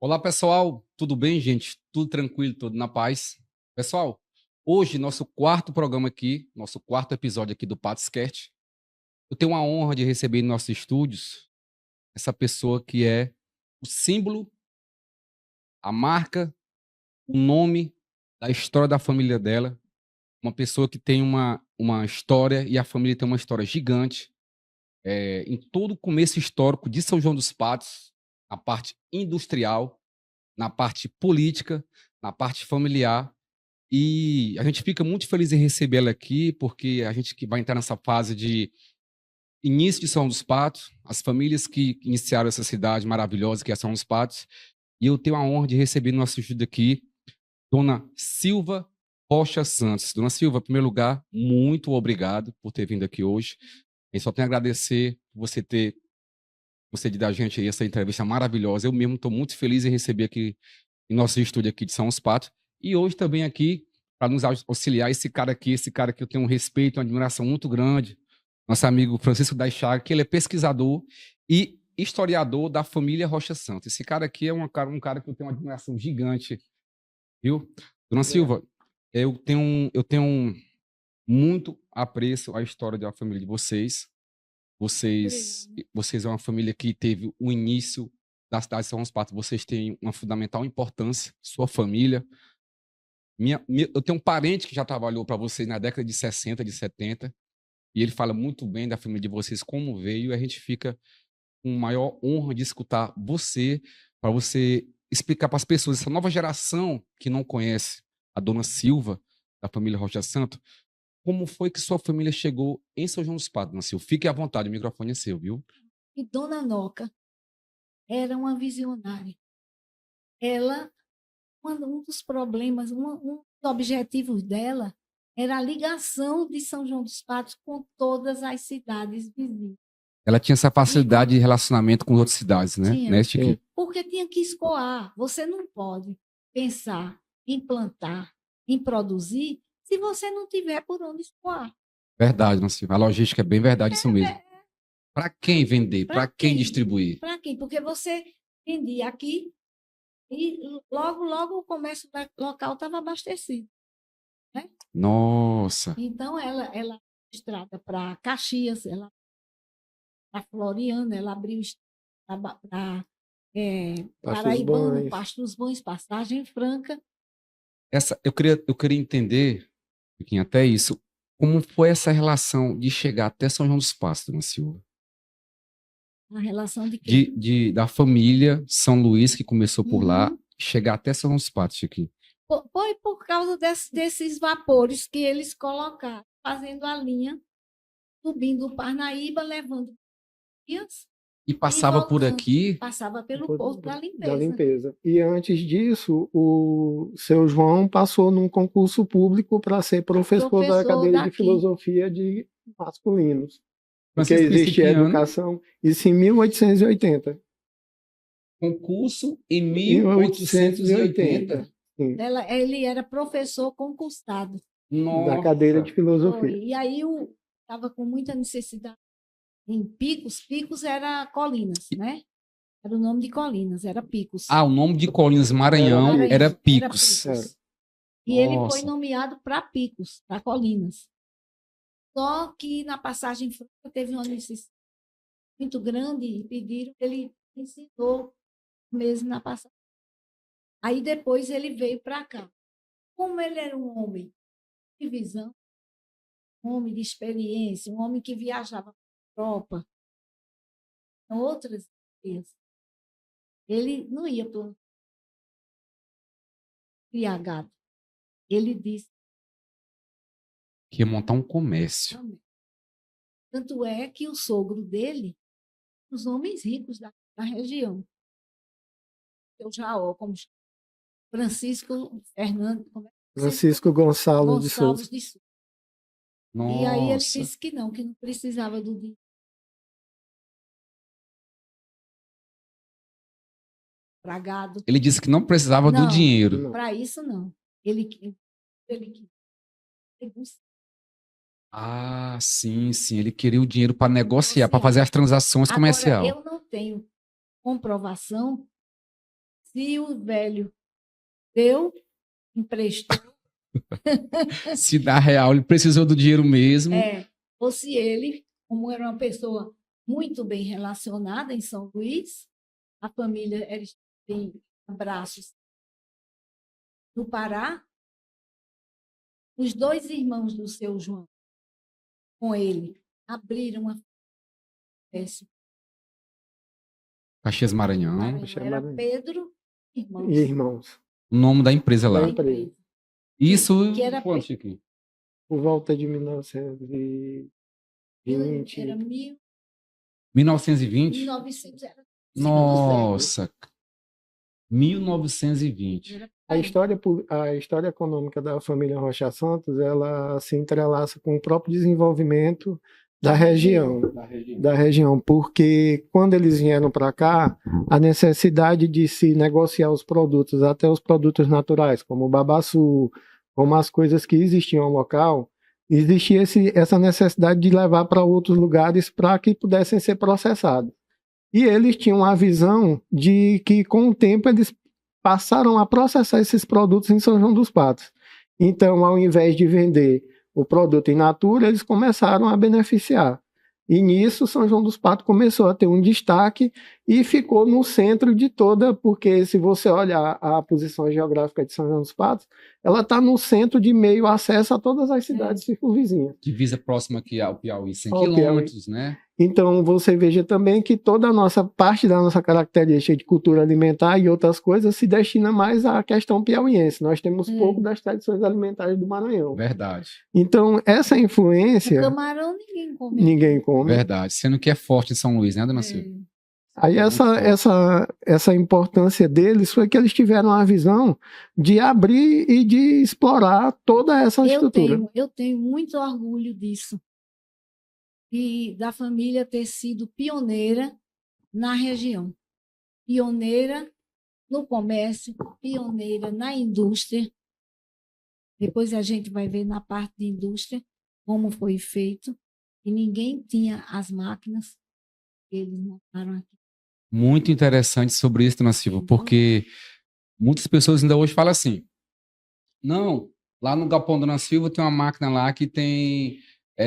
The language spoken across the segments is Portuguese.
Olá, pessoal. Tudo bem, gente? Tudo tranquilo, tudo na paz? Pessoal, hoje, nosso quarto programa aqui, nosso quarto episódio aqui do Patscast. Eu tenho a honra de receber em nossos estúdios essa pessoa que é o símbolo, a marca, o nome da história da família dela. Uma pessoa que tem uma história e a família tem uma história gigante. Em todo o começo histórico de São João dos Patos, na parte industrial, na parte política, na parte familiar. E a gente fica muito feliz em recebê-la aqui, porque a gente que vai entrar nessa fase de início de São dos Patos, as famílias que iniciaram essa cidade maravilhosa que é São dos Patos. E eu tenho a honra de receber no nosso estúdio aqui Dona Silva Rocha Santos. Dona Silva, em primeiro lugar, muito obrigado por ter vindo aqui hoje. Eu só tenho a agradecer por você ter concedido a gente aí essa entrevista maravilhosa. Eu mesmo estou muito feliz em receber aqui em nosso estúdio aqui de São Patos. E hoje também aqui, para nos auxiliar, esse cara aqui eu tenho um respeito, uma admiração muito grande, nosso amigo Francisco da Chaga, que ele é pesquisador e historiador da família Rocha Santos. Esse cara aqui é um cara que eu tenho uma admiração gigante, viu? Dona Silva, eu tenho muito apreço à história da família de vocês. Vocês é uma família que teve o início da cidade de São Patos. Vocês têm uma fundamental importância, sua família. Eu tenho um parente que já trabalhou para vocês na década de 60, de 70, e ele fala muito bem da família de vocês, como veio, e a gente fica com maior honra de escutar você, para você explicar para as pessoas, essa nova geração que não conhece a Dona Silva, da família Rocha Santo, como foi que sua família chegou em São João dos Patos, Dona Silva? Fique à vontade, o microfone é seu, viu? E Dona Noca era uma visionária. Ela, um dos problemas, um dos objetivos dela era a ligação de São João dos Patos com todas as cidades vizinhas. Ela tinha essa facilidade de relacionamento com outras cidades, né? Tinha, Né, Chiquinho? porque tinha que escoar. Você não pode pensar em plantar, em produzir, se você não tiver por onde escoar. Verdade, Dona Silva. A logística é bem verdade, isso mesmo. Para quem vender? Para quem distribuir? Para quem? Porque você vendia aqui e logo o comércio local estava abastecido. Né? Nossa. Então, ela estrada para Caxias, ela para Floriano, ela abriu para Paraibano, Pastos Bons, Passagem Franca. Eu queria entender, Chiquinho, até isso, como foi essa relação de chegar até São João dos Patos, Dona Silva? A relação de quê? Da família São Luís, que começou por lá, chegar até São João dos Patos, Chiquinho. Foi por causa desses vapores que eles colocaram, fazendo a linha, subindo o Parnaíba, levando dias. E passava por aqui? Passava pelo Porto da Limpeza. E antes disso, o seu João passou num concurso público para ser professor da cadeira de filosofia de masculinos. Porque existia educação, isso em 1880. Concurso em 1880. Ele era professor concursado. Da cadeira de filosofia. E aí estava com muita necessidade em Picos. Picos era Colinas, né? Era o nome de Colinas, era Picos. Ah, o nome de Colinas, Maranhão, era Picos. E ele foi nomeado para Picos, para Colinas. Só que na passagem franca teve uma necessidade muito grande e pediram que ele ensinou mesmo na passagem. Aí depois ele veio para cá. Como ele era um homem de visão, um homem de experiência, um homem que viajava para a Europa, outras vezes, ele não ia criar gado. Ele disse que ia montar um comércio. Tanto é que o sogro dele, os homens ricos da região, o Jaó, como Francisco Gonçalves de Souza. E aí ele disse que não precisava do dinheiro. Para gado. Ele disse que não precisava do dinheiro. Para isso, não. Ele Ah, sim. Ele queria o dinheiro para negociar, para fazer as transações comerciais. Eu não tenho comprovação Se o velho deu, emprestou. Se dá real, ele precisou do dinheiro mesmo. Ou se ele, como era uma pessoa muito bem relacionada em São Luís, a família tem abraços no Pará, os 2 irmãos do seu João, com ele, abriram uma festa. Caxias Maranhão. Era Pedro e Irmãos. O nome da empresa lá. Isso que era quanto, Chiquinho? Por volta de 1920. Era 1920? 1900 era. Nossa! 1920. A história econômica da família Rocha Santos, ela se entrelaça com o próprio desenvolvimento da região, porque quando eles vieram para cá, a necessidade de se negociar os produtos, até os produtos naturais, como o babaçu, como as coisas que existiam no local, existia essa necessidade de levar para outros lugares para que pudessem ser processados. E eles tinham a visão de que, com o tempo, eles passaram a processar esses produtos em São João dos Patos. Então, ao invés de vender o produto in natura, eles começaram a beneficiar. E nisso, São João dos Patos começou a ter um destaque e ficou no centro de toda, porque se você olhar a posição geográfica de São João dos Patos, ela está no centro de meio acesso a todas as cidades circunvizinhas. Divisa próxima aqui ao Piauí, 100 quilômetros, né? Então, você veja também que toda a nossa parte da nossa característica de cultura alimentar e outras coisas se destina mais à questão piauiense. Nós temos pouco das tradições alimentares do Maranhão. Verdade. Então, essa influência... O camarão ninguém come. Verdade. Sendo que é forte em São Luís, né, dona Silvia? Aí essa importância deles foi que eles tiveram a visão de abrir e de explorar toda essa estrutura. Eu tenho muito orgulho disso. E da família ter sido pioneira na região. Pioneira no comércio, pioneira na indústria. Depois a gente vai ver na parte de indústria como foi feito. E ninguém tinha as máquinas que eles montaram aqui. Muito interessante sobre isso, dona Silvia, porque muitas pessoas ainda hoje falam assim, não, lá no Galpão Dona Silvia tem uma máquina lá que tem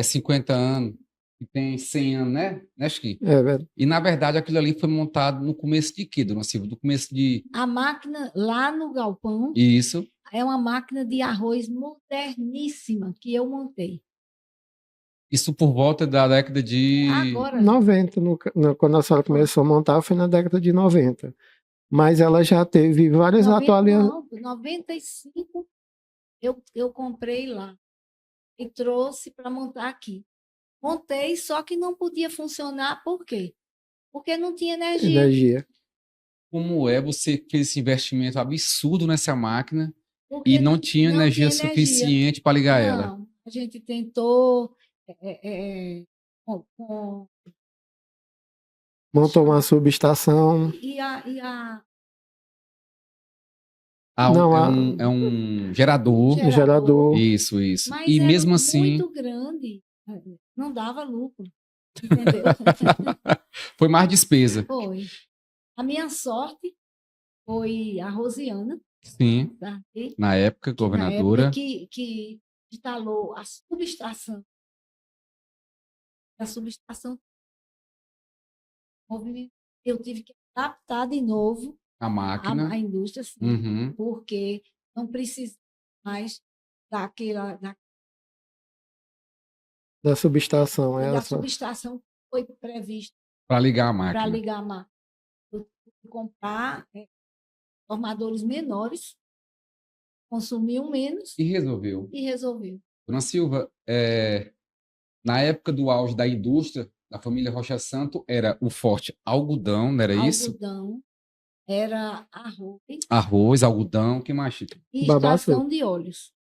50 anos, que tem 100 anos, né, Chiquinho? É verdade. E, na verdade, aquilo ali foi montado no começo de quê, dona Silvia? Do começo de... A máquina lá no galpão Isso. É uma máquina de arroz moderníssima que eu montei. Isso por volta da década de... Agora. 90, quando a senhora começou a montar, foi na década de 90. Mas ela já teve várias atualizações. Em 95, eu comprei lá e trouxe para montar aqui. Montei, só que não podia funcionar, por quê? Porque não tinha energia. Como você fez esse investimento absurdo nessa máquina e não tinha energia suficiente para ligar ela? Não, a gente tentou... Montou uma subestação. É um gerador. Isso. Mas e mesmo era assim... muito grande. Não dava lucro. Entendeu? Foi mais despesa. Foi. A minha sorte foi a Rosiana. Sim. Na época, governadora. Na época que instalou a subestação. Eu tive que adaptar de novo a máquina, a indústria, sim, porque não precisa mais da subestação. Da subestação foi prevista para ligar a máquina. Para ligar a máquina. Eu tive que comprar formadores menores, consumiam menos. E resolveu. Dona Silva, na época do auge da indústria, da família Rocha Santo, era o forte algodão, não era isso? Algodão, era arroz. Arroz, algodão, o que mais, Chico? E extração de óleos.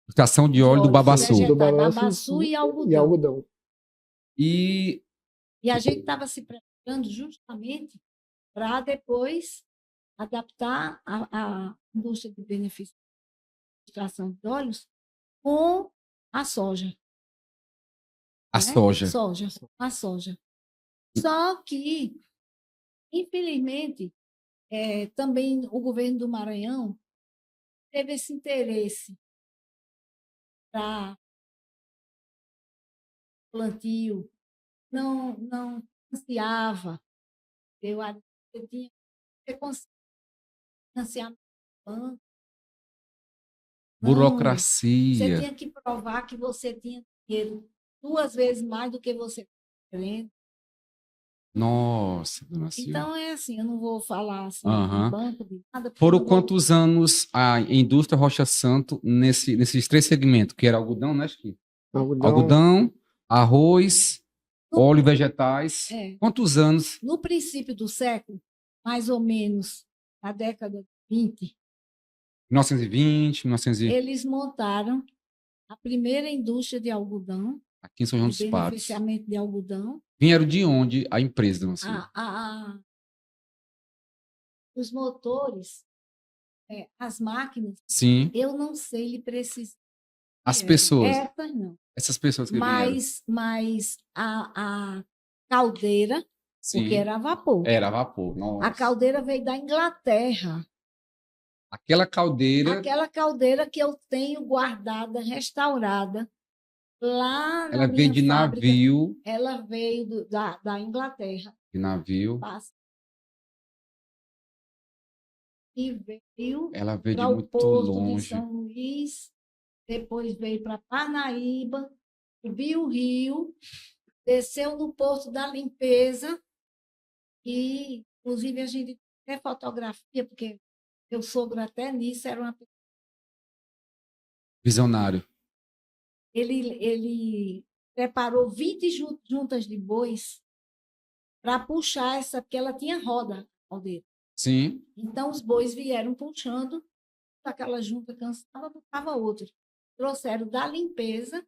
Extração de óleo do babaçu. Babaçu e algodão. E a gente estava se preparando justamente para depois adaptar a indústria de benefício de extração de óleos com a soja. A soja. A soja. Só que, infelizmente, também o governo do Maranhão teve esse interesse para plantio, não financiava. Eu tinha que financiamento do banco. Burocracia. Você tinha que provar que você tinha dinheiro 2 vezes mais do que você estava querendo. Nossa, dona Silvia. Então, é assim, eu não vou falar assim, de banco, de nada. Foram quantos anos a indústria Rocha Santo nesses 3 segmentos? Que era algodão, né, Chiquinho? Algodão, arroz, óleo e vegetais. Quantos anos? No princípio do século, mais ou menos, na década de 20. 1920, 1920. Eles montaram a primeira indústria de algodão. Aqui em São João dos Padres. Beneficiamento de algodão. Vieram de onde a empresa, dona Silvia? Os motores, as máquinas. Sim. Eu não sei lhe precisar. As pessoas. Essas não. Essas pessoas que Mas a caldeira, sim, porque era a vapor. Era a vapor. Nossa. A caldeira veio da Inglaterra. Aquela caldeira que eu tenho guardada, restaurada, lá na ela minha veio de fábrica, navio. Ela veio da Inglaterra. De navio. E veio ela veio de muito muito longe. De São Luís, depois veio para Parnaíba, subiu o rio, desceu no Porto da Limpeza, e, inclusive, a gente tem fotografia, porque meu sogro até nisso era uma pessoa. Visionário. Ele preparou 20 juntas de bois para puxar essa, porque ela tinha roda, caldeira. Sim. Então, os bois vieram puxando, aquela junta cansava, botava outra. Trouxeram da Limpeza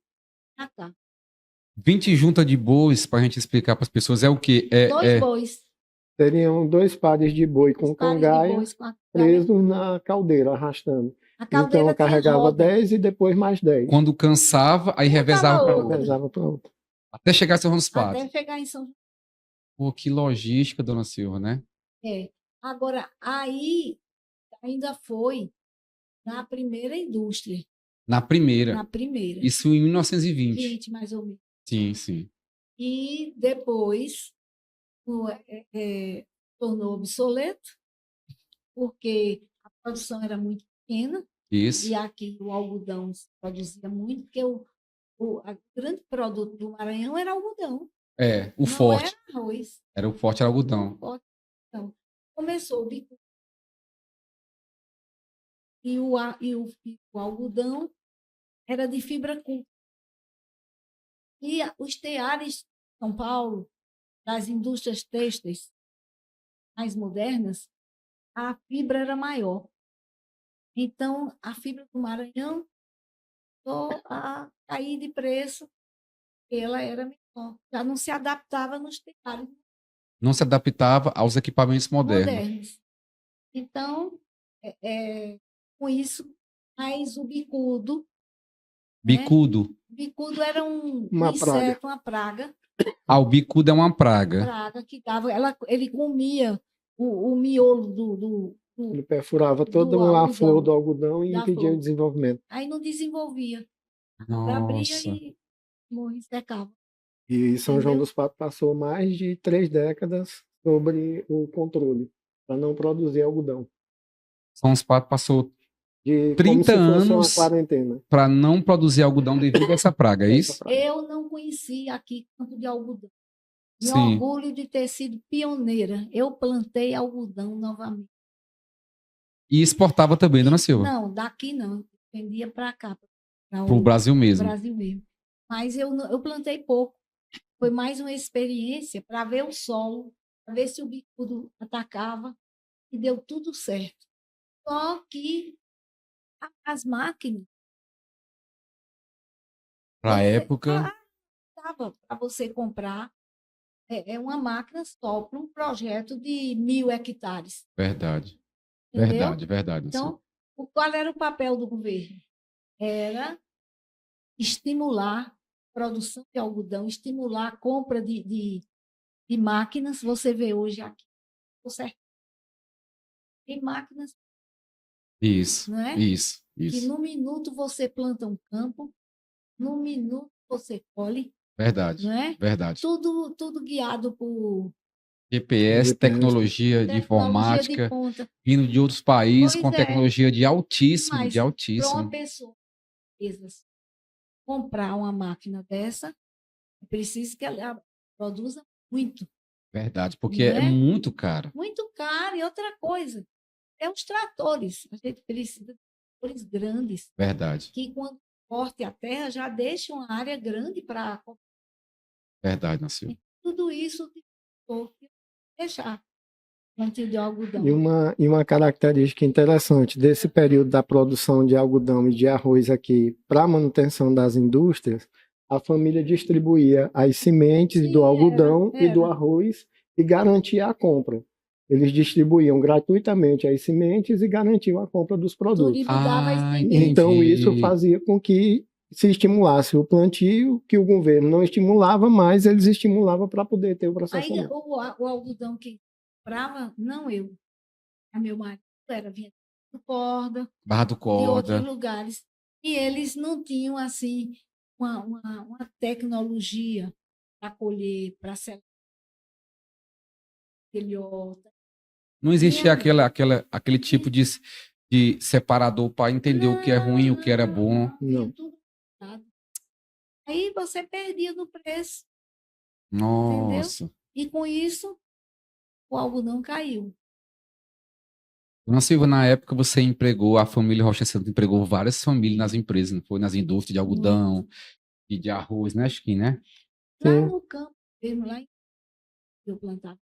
para cá. 20 juntas de bois, para a gente explicar para as pessoas, é o quê? 2 bois. Seriam 2 pares de boi com cangaia presos na caldeira, arrastando. Então, carregava 10 e depois mais 10. Quando cansava, aí revezava para outra. Até chegar em São João dos Padres. Até chegar em São João. Pô, que logística, dona Silva, né? Agora, aí ainda foi na primeira indústria. Na primeira? Na primeira. Isso em 1920. 20, mais ou menos. Sim, sim. E depois tornou obsoleto, porque a produção era muito pequena. Isso. E aqui o algodão se produzia muito, porque o grande produto do Maranhão era algodão. O forte. Era arroz. Era o forte, era algodão. Então, começou o bico. E o algodão era de fibra curta. E os teares de São Paulo, das indústrias têxteis mais modernas, a fibra era maior. Então, a fibra do Maranhão começou a cair de preço, porque ela era menor. Já não se adaptava nos teares. Não se adaptava aos equipamentos modernos. Então, com isso, mais o bicudo. Bicudo? Né? Bicudo era um inseto, uma praga. O bicudo é uma praga. Praga que dava. Ele comia o miolo ele perfurava toda a flor do algodão e impedia o desenvolvimento. Aí não desenvolvia. Nossa. Abria e morria, secava. E São João dos Padres passou mais de 3 décadas sobre o controle, para não produzir algodão. São João dos Padres passou 30 anos para não produzir algodão devido a essa praga, é isso? Eu não conhecia aqui campo de algodão. Me orgulho de ter sido pioneira. Eu plantei algodão novamente. E exportava também, dona Silva? Não, daqui não. Vendia para cá. Para o Brasil mesmo. Brasil mesmo. Mas eu plantei pouco. Foi mais uma experiência para ver o solo, para ver se o bicudo atacava, e deu tudo certo. Só que as máquinas... Para a época... Dava para você comprar uma máquina só para um projeto de 1.000 hectares. Verdade. Entendeu? Verdade. Então, qual era o papel do governo? Era estimular a produção de algodão, estimular a compra de máquinas. Você vê hoje aqui, certo? Tem máquinas. Isso, não é? isso. Que no minuto você planta um campo, no minuto você colhe. Verdade, não é? verdade. Tudo guiado por GPS, tecnologia de informática, vindo de outros países com tecnologia de altíssimo, mas para uma pessoa comprar uma máquina dessa, é preciso que ela produza muito. Verdade, porque é muito caro. Muito caro. E outra coisa, é os tratores. A gente precisa de tratores grandes. Verdade. Que quando corte a terra, já deixa uma área grande para... Verdade, Nacil. Tudo isso tem que deixar plantio de algodão. E uma característica interessante desse período da produção de algodão e de arroz aqui para a manutenção das indústrias, a família distribuía as sementes do algodão e do arroz e garantia a compra. Eles distribuíam gratuitamente as sementes e garantiam a compra dos produtos. Então isso fazia com que se estimulasse o plantio, que o governo não estimulava, mas eles estimulavam para poder ter o processamento. Aí o algodão que comprava, não eu, a meu marido era vinha do Corda, Barra do Corda, de outros lugares, e eles não tinham assim uma tecnologia para colher, para ser filhota. Não existia aquele tipo de separador para entender o que é ruim e o que era bom. Não. Aí você perdia no preço. Nossa. Entendeu? E com isso, o algodão caiu. Dona Silva, na época você empregou, a família Rocha Santo empregou várias famílias nas empresas, não foi? Nas indústrias de algodão e de arroz, né, Chiquinho, né? Lá no campo, mesmo lá eu plantava.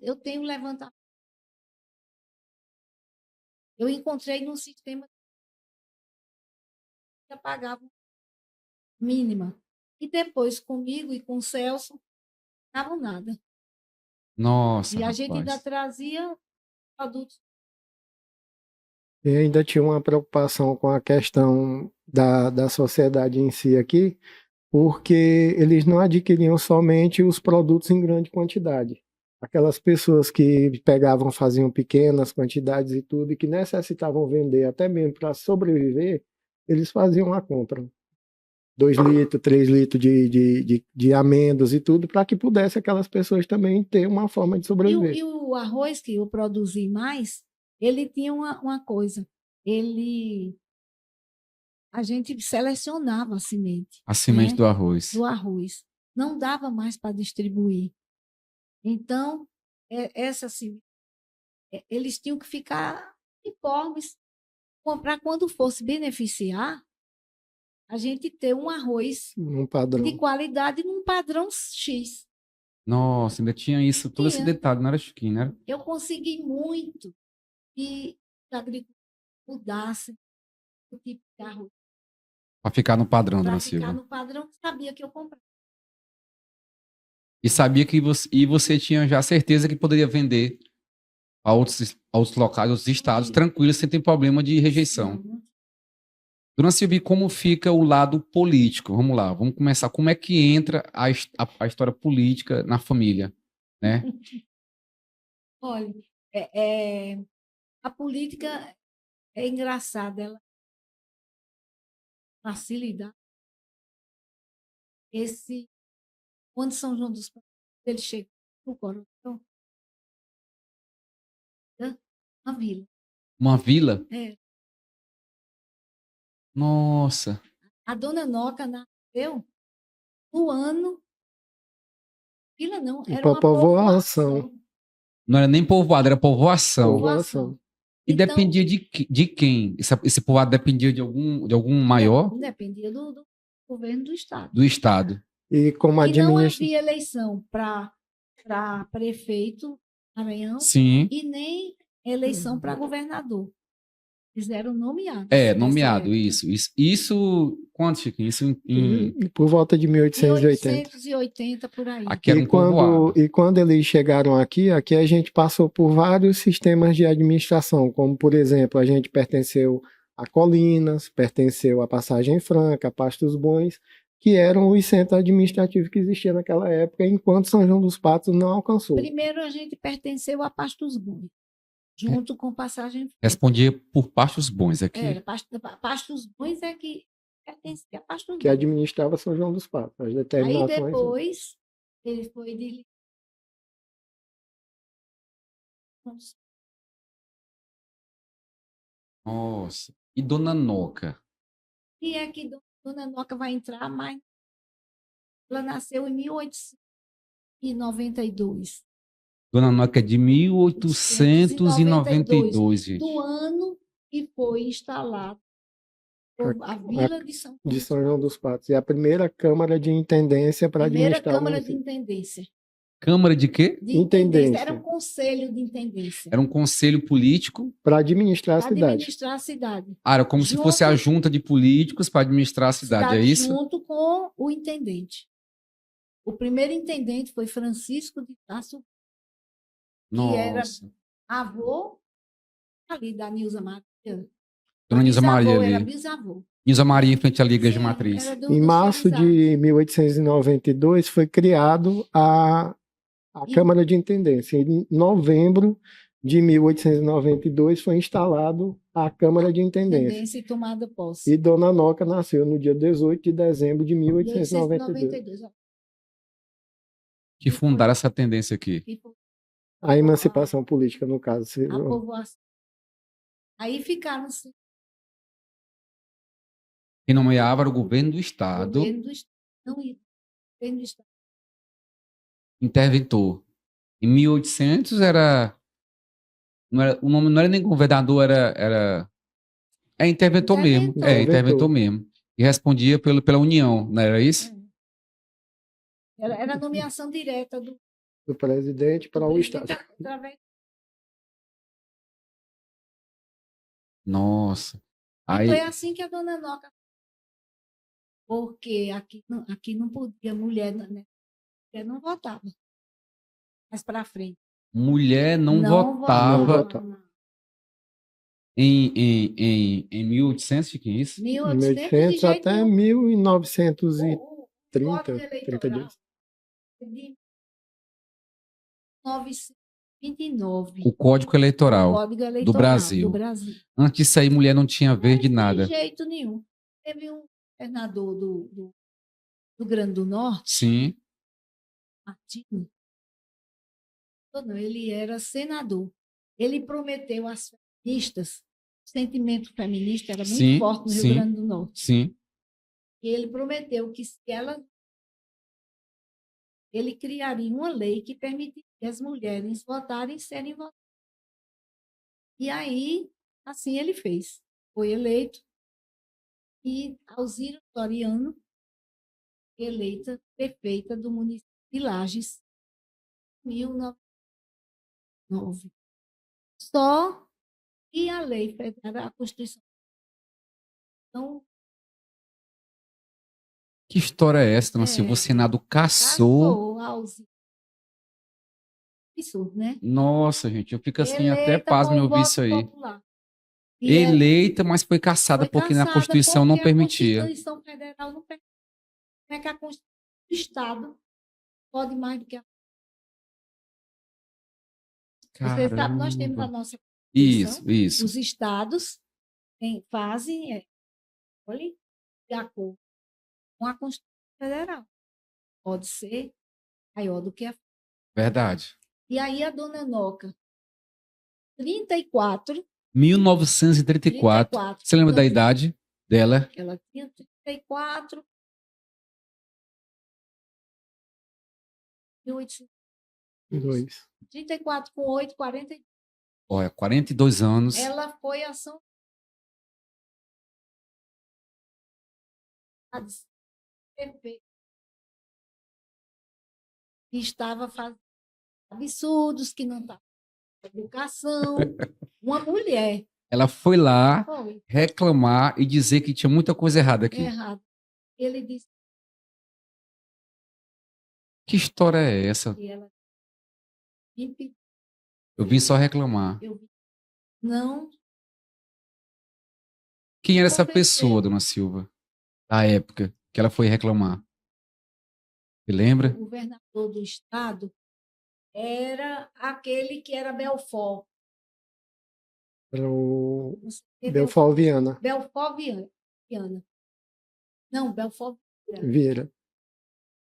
Eu tenho levantado. Eu encontrei num sistema que pagava mínima. E depois, comigo e com o Celso, não pagavam nada. Nossa, e a gente ainda trazia produtos. E ainda tinha uma preocupação com a questão da sociedade em si aqui, porque eles não adquiriam somente os produtos em grande quantidade. Aquelas pessoas que pegavam, faziam pequenas quantidades e tudo, e que necessitavam vender até mesmo para sobreviver, eles faziam a compra. 2 litros, 3 litros de amêndoas e tudo, para que pudesse aquelas pessoas também ter uma forma de sobreviver. E o arroz que eu produzi mais, ele tinha uma coisa, a gente selecionava a semente. A semente do arroz. Do arroz. Não dava mais para distribuir. Então, essa semente, eles tinham que ficar uniformes para quando fosse beneficiar, a gente ter um arroz de qualidade num padrão X. Nossa, ainda tinha isso, todo esse detalhe, não era, Chiquinho, né? Eu consegui muito que a agricultura mudasse o tipo de arroz. Para ficar no padrão, Dona Silva. Para ficar no padrão, sabia que eu comprava. E sabia que você tinha já certeza que poderia vender a outros locais, outros estados, tranquilo, sem ter problema de rejeição. Dona Silvia, como fica o lado político? Vamos lá, vamos começar. Como é que entra a história política na família, né? Olha, a política é engraçada, ela facilita quando São João dos Padres, ele chega no coração, uma vila. Uma vila? É. Nossa. A Dona Noca nasceu no ano... Vila não, era uma povoação. Não era nem povoado, era povoação. Povoação. E então, dependia de quem? Esse povoado dependia de algum maior? Dependia do governo do estado. Do estado. E como não havia eleição para prefeito Maranhão. Sim. E nem eleição para governador. Fizeram nomeado. Nomeado, isso quanto, Chiquinho? Isso por volta de 1880. 1880, por aí. Aqui era povoado. E quando eles chegaram aqui a gente passou por vários sistemas de administração, como, por exemplo, a gente pertenceu a Colinas, pertenceu a Passagem Franca, a Pastos Bons, que eram os centros administrativos que existiam naquela época, enquanto São João dos Patos não alcançou. Primeiro a gente pertenceu a Pastos Bons, junto com Passagem Franca. Respondia por Pastos Bons aqui. Pastos Bons é que pertencia a Pastos Bons. Que administrava São João dos Patos. As determinações. Aí depois ele foi de... Nossa. E Dona Noca? E é que Dona Noca vai entrar, mas ela nasceu em 1892. Dona Noca é de 1892, gente. Do ano que foi instalado a Vila de São João dos Patos. E a primeira Câmara de Intendência para administrar a Câmara de Intendência. Câmara de quê? De Intendência. Era um conselho de intendência. Era um conselho político para administrar a cidade. Administrar a cidade. Era como se fosse a junta de políticos para administrar a cidade, é isso? Junto com o intendente. O primeiro intendente foi Francisco de Tasso, que era avô ali da Nilza Maria. Dona Nilza Maria ali. Era bisavô. Nilza Maria em frente à Liga de Matriz. Em março de 1892 foi criado a Câmara de Intendência. Em novembro de 1892 foi instalado a Câmara de Intendência. E tomada posse. E Dona Noca nasceu no dia 18 de dezembro de 1892. Que fundaram essa tendência aqui. A emancipação política, no caso. A povoação. Aí ficaram... Quem nomeava era o governo do Estado. Governo do Estado. Interventor. Em 1800 o nome não era nem governador, era interventor mesmo. Interventor mesmo. E respondia pela União, não era isso? Era a nomeação direta do presidente para o Estado. Nossa. Aí... Foi assim que a Dona Noca... Porque aqui não podia, mulher, né? Mulher não votava. Mais para frente. Mulher não votava. Em 1800, que é isso? 1800 até 1930 dias. De 1929. O Código Eleitoral, do Brasil. Antes disso aí, mulher não tinha vez de nada. De jeito nenhum. Teve um governador do Rio Grande do Norte. Sim. Martinho. Não, ele era senador. Ele prometeu às feministas, o sentimento feminista era muito forte no Rio Grande do Norte. Sim. E ele prometeu que ele criaria uma lei que permitiria as mulheres votarem e serem votadas. E aí, assim ele fez. Foi eleito. E Alzira Soriano, eleita prefeita do município de Lages, em 1909. Só que a lei federal, a Constituição. Então, que história é essa, Dona Silva? O Senado caçou Alzira. Absurdo, né? Nossa, gente, eu fico assim até pasmo em ouvir isso aí. Popular. Eleita, mas foi caçada porque na Constituição não permitia. A Constituição Federal não permite. Como é que a Constituição do Estado pode mais do que a... Você sabe, nós temos a nossa Constituição. Isso. Os estados fazem de acordo com a Constituição Federal. Pode ser maior do que a... Verdade. E aí a Dona Noca, 1934. Você lembra da idade dela? Ela tinha 34. 34 com 8, 42. Olha, 42 anos. Ela foi a São perfeito. Que estava fazendo absurdos, que não estava com educação. Uma mulher. Ela foi lá reclamar e dizer que tinha muita coisa errada aqui. Errado. Ele disse. Que história é essa? Ela... Eu vim só reclamar. Não. Quem era essa pessoa, Dona Silva, da época, que ela foi reclamar? Você lembra? O governador do estado era aquele que era Belfort. Era o Belfort Viana. Belfort Viana. Não, Belfort Vieira.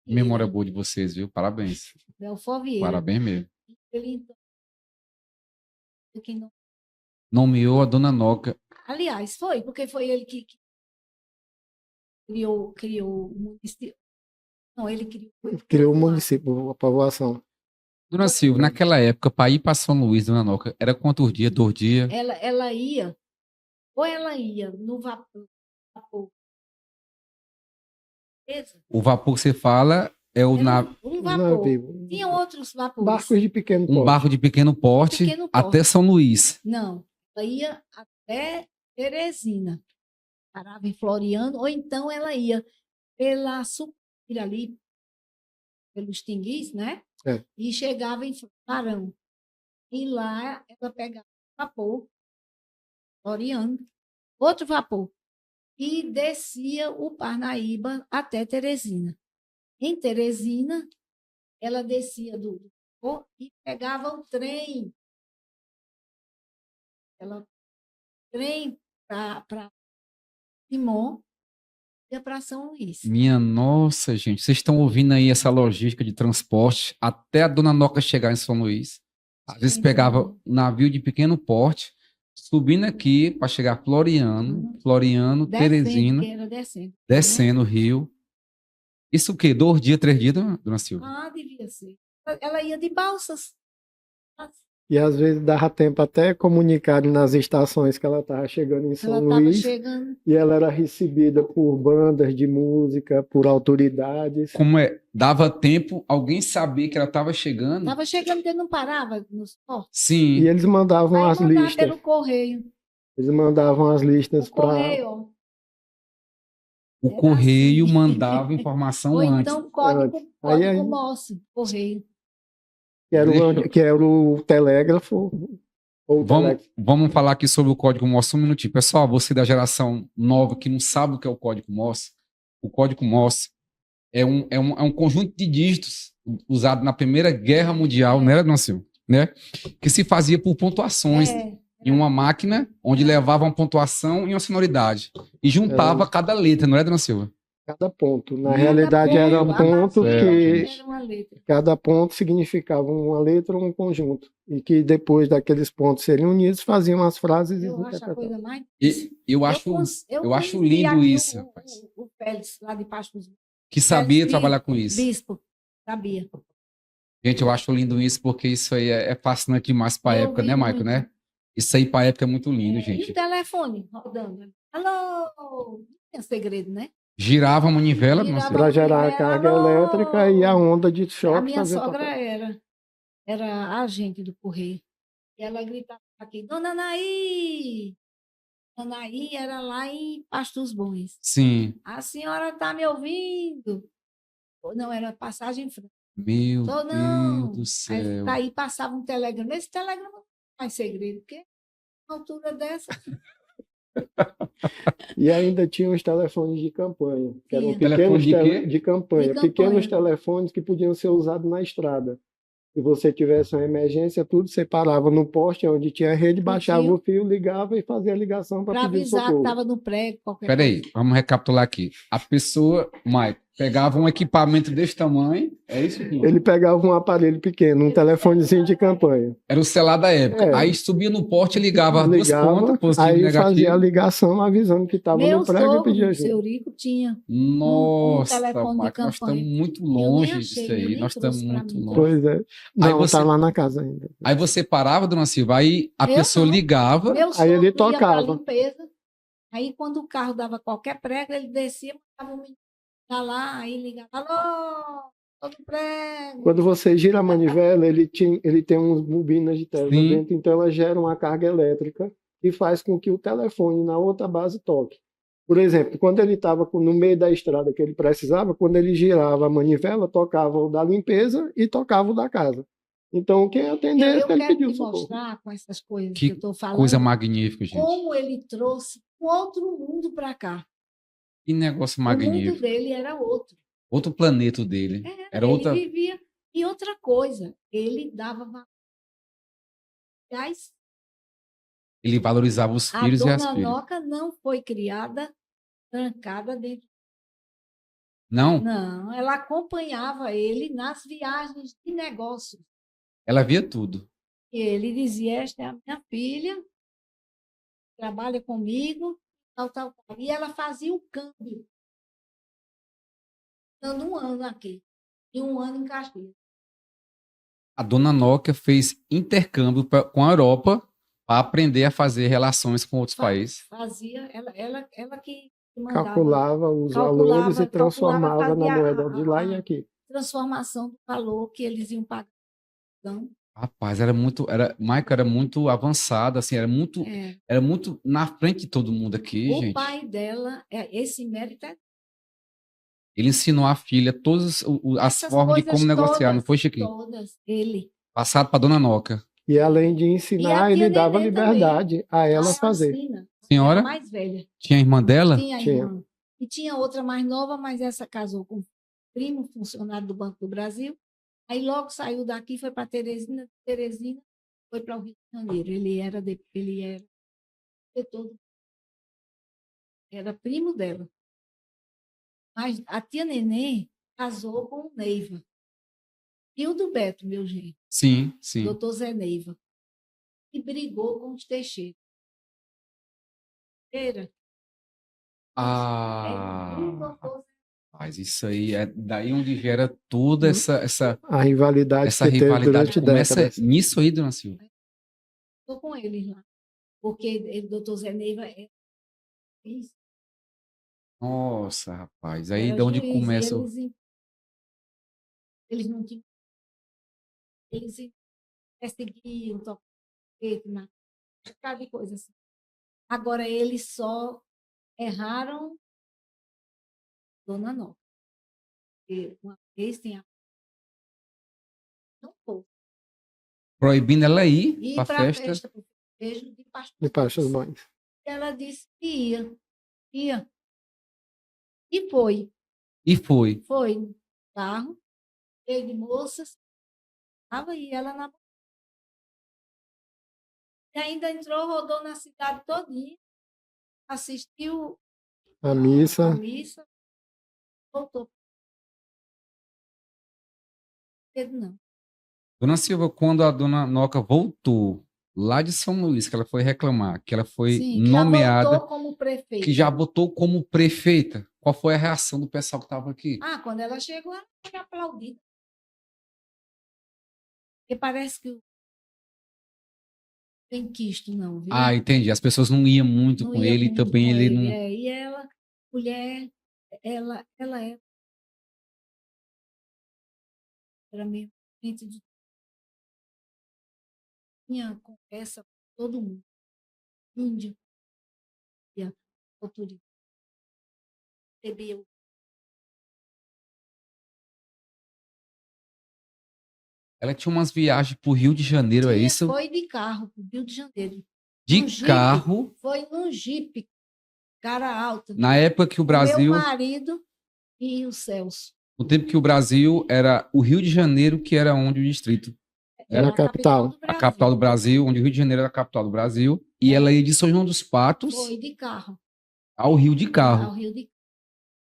Memória boa de vocês, viu? Parabéns. Belfort Vieira. Parabéns mesmo. Ele então, nomeou a Dona Noca. Aliás, porque foi ele que criou o município. Não, ele criou o município, a povoação. Dona Silvia, naquela época, para ir para São Luís, Dona Noca, era quantos dias? 2 dias? Ela ia no vapor. O vapor que você fala é o um vapor. Navio. Tinha outros vapores. Barcos de pequeno porte. Um barco de pequeno porte até São Luís. Não, ela ia até Teresina. Parava em Floriano, ou então ela ia pela Sucupira ali, pelos Tinguis, né? É. E chegava em Farão. E lá ela pegava vapor, Floriano, outro vapor, e descia o Parnaíba até Teresina. Em Teresina, ela descia do vapor e pegava o trem. Trem para Simão e para São Luís. Minha nossa, gente. Vocês estão ouvindo aí essa logística de transporte até a Dona Noca chegar em São Luís. Às vezes pegava um navio de pequeno porte, subindo aqui para chegar a Floriano, Teresina, descendo o rio. Isso o quê? 2 dias, 3 dias, Dona Silvia? Ah, devia ser. Ela ia de balsas. E às vezes dava tempo até comunicar nas estações que ela estava chegando em São Luís. E ela era recebida por bandas de música, por autoridades. Como é? Dava tempo alguém saber que ela estava chegando? Estava chegando, porque não parava nos portos. Sim. E eles mandavam as listas. Pelo correio. Eles mandavam as listas para... O correio mandava informação antes. Ou então código Morse, correio. Que era o telégrafo. Vamos falar aqui sobre o código Morse um minutinho. Pessoal, você da geração nova que não sabe o que é o código Morse, o código Morse é um conjunto de dígitos usado na Primeira Guerra Mundial, né, Dona Silvia? Né? Que se fazia por pontuações em uma máquina onde levava uma pontuação e uma sonoridade. E juntava cada letra, não é, Dona Silvia? Cada ponto. Na realidade, era ponto que cada ponto significava uma letra ou um conjunto. E que depois daqueles pontos seriam unidos, faziam as frases. Eu acho a coisa mais... Eu acho lindo isso. O Félix, lá de Pastos. Que sabia trabalhar com isso. Bispo, sabia. Gente, eu acho lindo isso, porque isso aí é fascinante demais para a época, né, Maico, né? Isso aí para a época é muito lindo, gente. E o telefone rodando. Alô! Não tem segredo, né? Girava a manivela para gerar a carga elétrica e a onda de choque. A minha sogra era agente do correio. E ela gritava aqui, Dona Anaí! Dona Anaí era lá em Pastos Bons. Sim. A senhora está me ouvindo? Não, era Passagem Franca. Meu Deus do céu. Aí passava um telegrama. Esse telegrama não faz segredo, porque uma altura dessa... E ainda tinha os telefones de campanha, que eram pequenos de campanha, pequenos telefones que podiam ser usados na estrada. Se você tivesse uma emergência, tudo você parava no poste onde tinha rede, baixava o fio, ligava e fazia a ligação para pedir socorro. Avisar que estava no prego, qualquer coisa. Peraí, vamos recapitular aqui. A pessoa, Maico, pegava um equipamento desse tamanho, é isso? Ele pegava um aparelho pequeno, um telefonezinho de campanha. Era o celular da época. Aí subia no porte e ligava as 2 pontas, positivo e negativo. Aí fazia a ligação avisando que estava no prego e pedia ajuda. Seu Rico tinha Nossa, telefone Maico, de nós estamos muito longe disso aí. Nós estamos muito longe. Pois é. Não, tá lá na casa ainda. Aí você parava, Dona Silva, aí a pessoa ligava. Aí ele tocava. Aí quando o carro dava qualquer prego, ele descia, mandava um menino lá, aí ligava, alô, todo prego. Quando você gira a manivela, ele tem uns bobinas de Tesla dentro, então ela gera uma carga elétrica e faz com que o telefone na outra base toque. Por exemplo, quando ele estava no meio da estrada que ele precisava, quando ele girava a manivela, tocava o da limpeza e tocava o da casa. Então, quem atendesse, ele pediu socorro. Eu quero te mostrar com essas coisas que eu estou falando. Coisa magnífica, gente. Como ele trouxe um outro mundo para cá. Que negócio O magnífico. mundo dele era outro. Outro planeta dele. Era ele outra... vivia. E outra coisa, ele dava Ele valorizava os filhos e as A filhas. dona Noca não foi criada trancada dentro. Não? Não, ela acompanhava ele nas viagens de negócios. Ela via tudo. E ele dizia, esta é a minha filha, trabalha comigo, tal, tal, tal. E ela fazia o câmbio, dando um ano aqui e um ano em Caxias. A dona Noca fez intercâmbio com a Europa para aprender a fazer relações com outros países. Fazia, ela que mandava. Calculava os valores e transformava na moeda de lá e aqui. Transformação do valor que eles iam pagar. Então, rapaz, Michael era muito avançado, assim, era muito na frente de todo mundo aqui, gente. O pai dela, esse mérito é... Ele ensinou a filha todas as formas de como negociar, não foi, Chiquinho? Todas, ele. Passado para dona Noca. E além de ensinar, ele dava liberdade também a ela fazer. Senhora? A mais velha. Tinha a irmã dela? Tinha a irmã. E tinha outra mais nova, mas essa casou com um primo, funcionário do Banco do Brasil. Aí logo saiu daqui, foi para Teresina. Teresina foi para o Rio de Janeiro. Ele era primo dela. Mas a tia Neném casou com o Neiva. E o do Beto, meu gente. Sim, sim. Doutor Zé Neiva. E brigou com os Teixeira. Mas isso aí é daí onde gera toda essa a rivalidade essa rivalidade começa décadas. Nisso aí, dona Silvia. Estou com eles lá. Porque o doutor Zé Neiva é isso. Nossa, rapaz. Aí de onde começa... Eles não tinham... Eles perseguiam, tocavam, cada coisa assim. Agora, eles só erraram Dona Noca. Uma vez tem a... Não foi. Proibindo ela ir para a festa. Beijo de Pastor Mães. Ela disse que ia. E foi. Foi no carro, cheio de moças, estava e ela na... E ainda entrou, rodou na cidade todinha, assistiu a missa, voltou. Não. Dona Silva, quando a dona Noca voltou lá de São Luís, que ela foi reclamar, que ela foi nomeada, já votou como prefeita. Que já votou como prefeita, qual foi a reação do pessoal que estava aqui? Quando ela chegou, ela foi aplaudida. Porque parece que tem quisto, não, viu? Entendi. As pessoas não iam muito com ele e também ele não... E ela, mulher, ela era meio gente de... Tinha conversa com todo mundo. Índio. E a autoridade. Recebeu. Ela tinha umas viagens para o Rio de Janeiro, é isso? Foi de carro para o Rio de Janeiro. Carro? Foi num jipe, cara alta. Na época que o Brasil... Meu marido e o Celso. No tempo que o Brasil era o Rio de Janeiro, que era onde o distrito... Era a capital. A capital do Brasil, onde o Rio de Janeiro era a capital do Brasil. E ela ia de São João dos Patos... Foi de carro. Ao Rio de carro. Ao Rio de carro.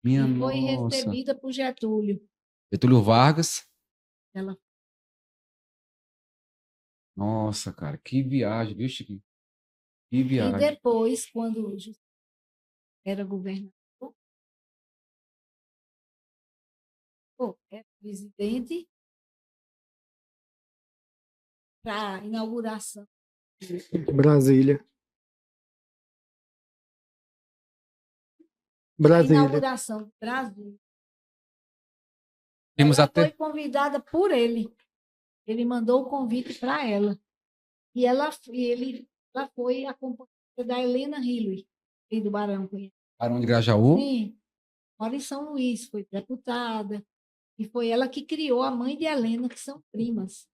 Minha e foi recebida por Getúlio. Getúlio Vargas. Ela... Nossa, cara, que viagem, viu, Chiquinho? Que viagem. E depois, quando era governador, era presidente, para a inauguração. Brasília. Inauguração do Brasil. Ela foi convidada por ele. Ele mandou o convite para ela. E ela foi acompanhada da Helena Riley, do Barão. Barão de Grajaú? Sim. Mora em São Luís, foi deputada. E foi ela que criou a mãe de Helena, que são primas.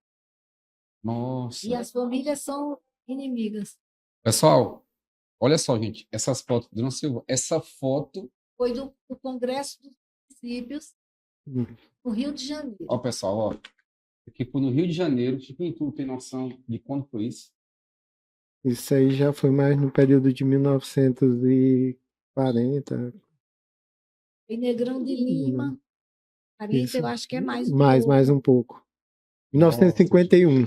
Nossa. E as famílias são inimigas. Pessoal, olha só, gente. Essas fotos, Dona Silva, essa foto Foi do Congresso dos Municípios, no Rio de Janeiro. Ó, pessoal, ó. Aqui foi no Rio de Janeiro. Chiquinho, tu tem noção de quando foi isso? Isso aí já foi mais no período de 1940. Em Negrão de Lima. 40, Isso. eu acho que é mais Mais um pouco. 1951.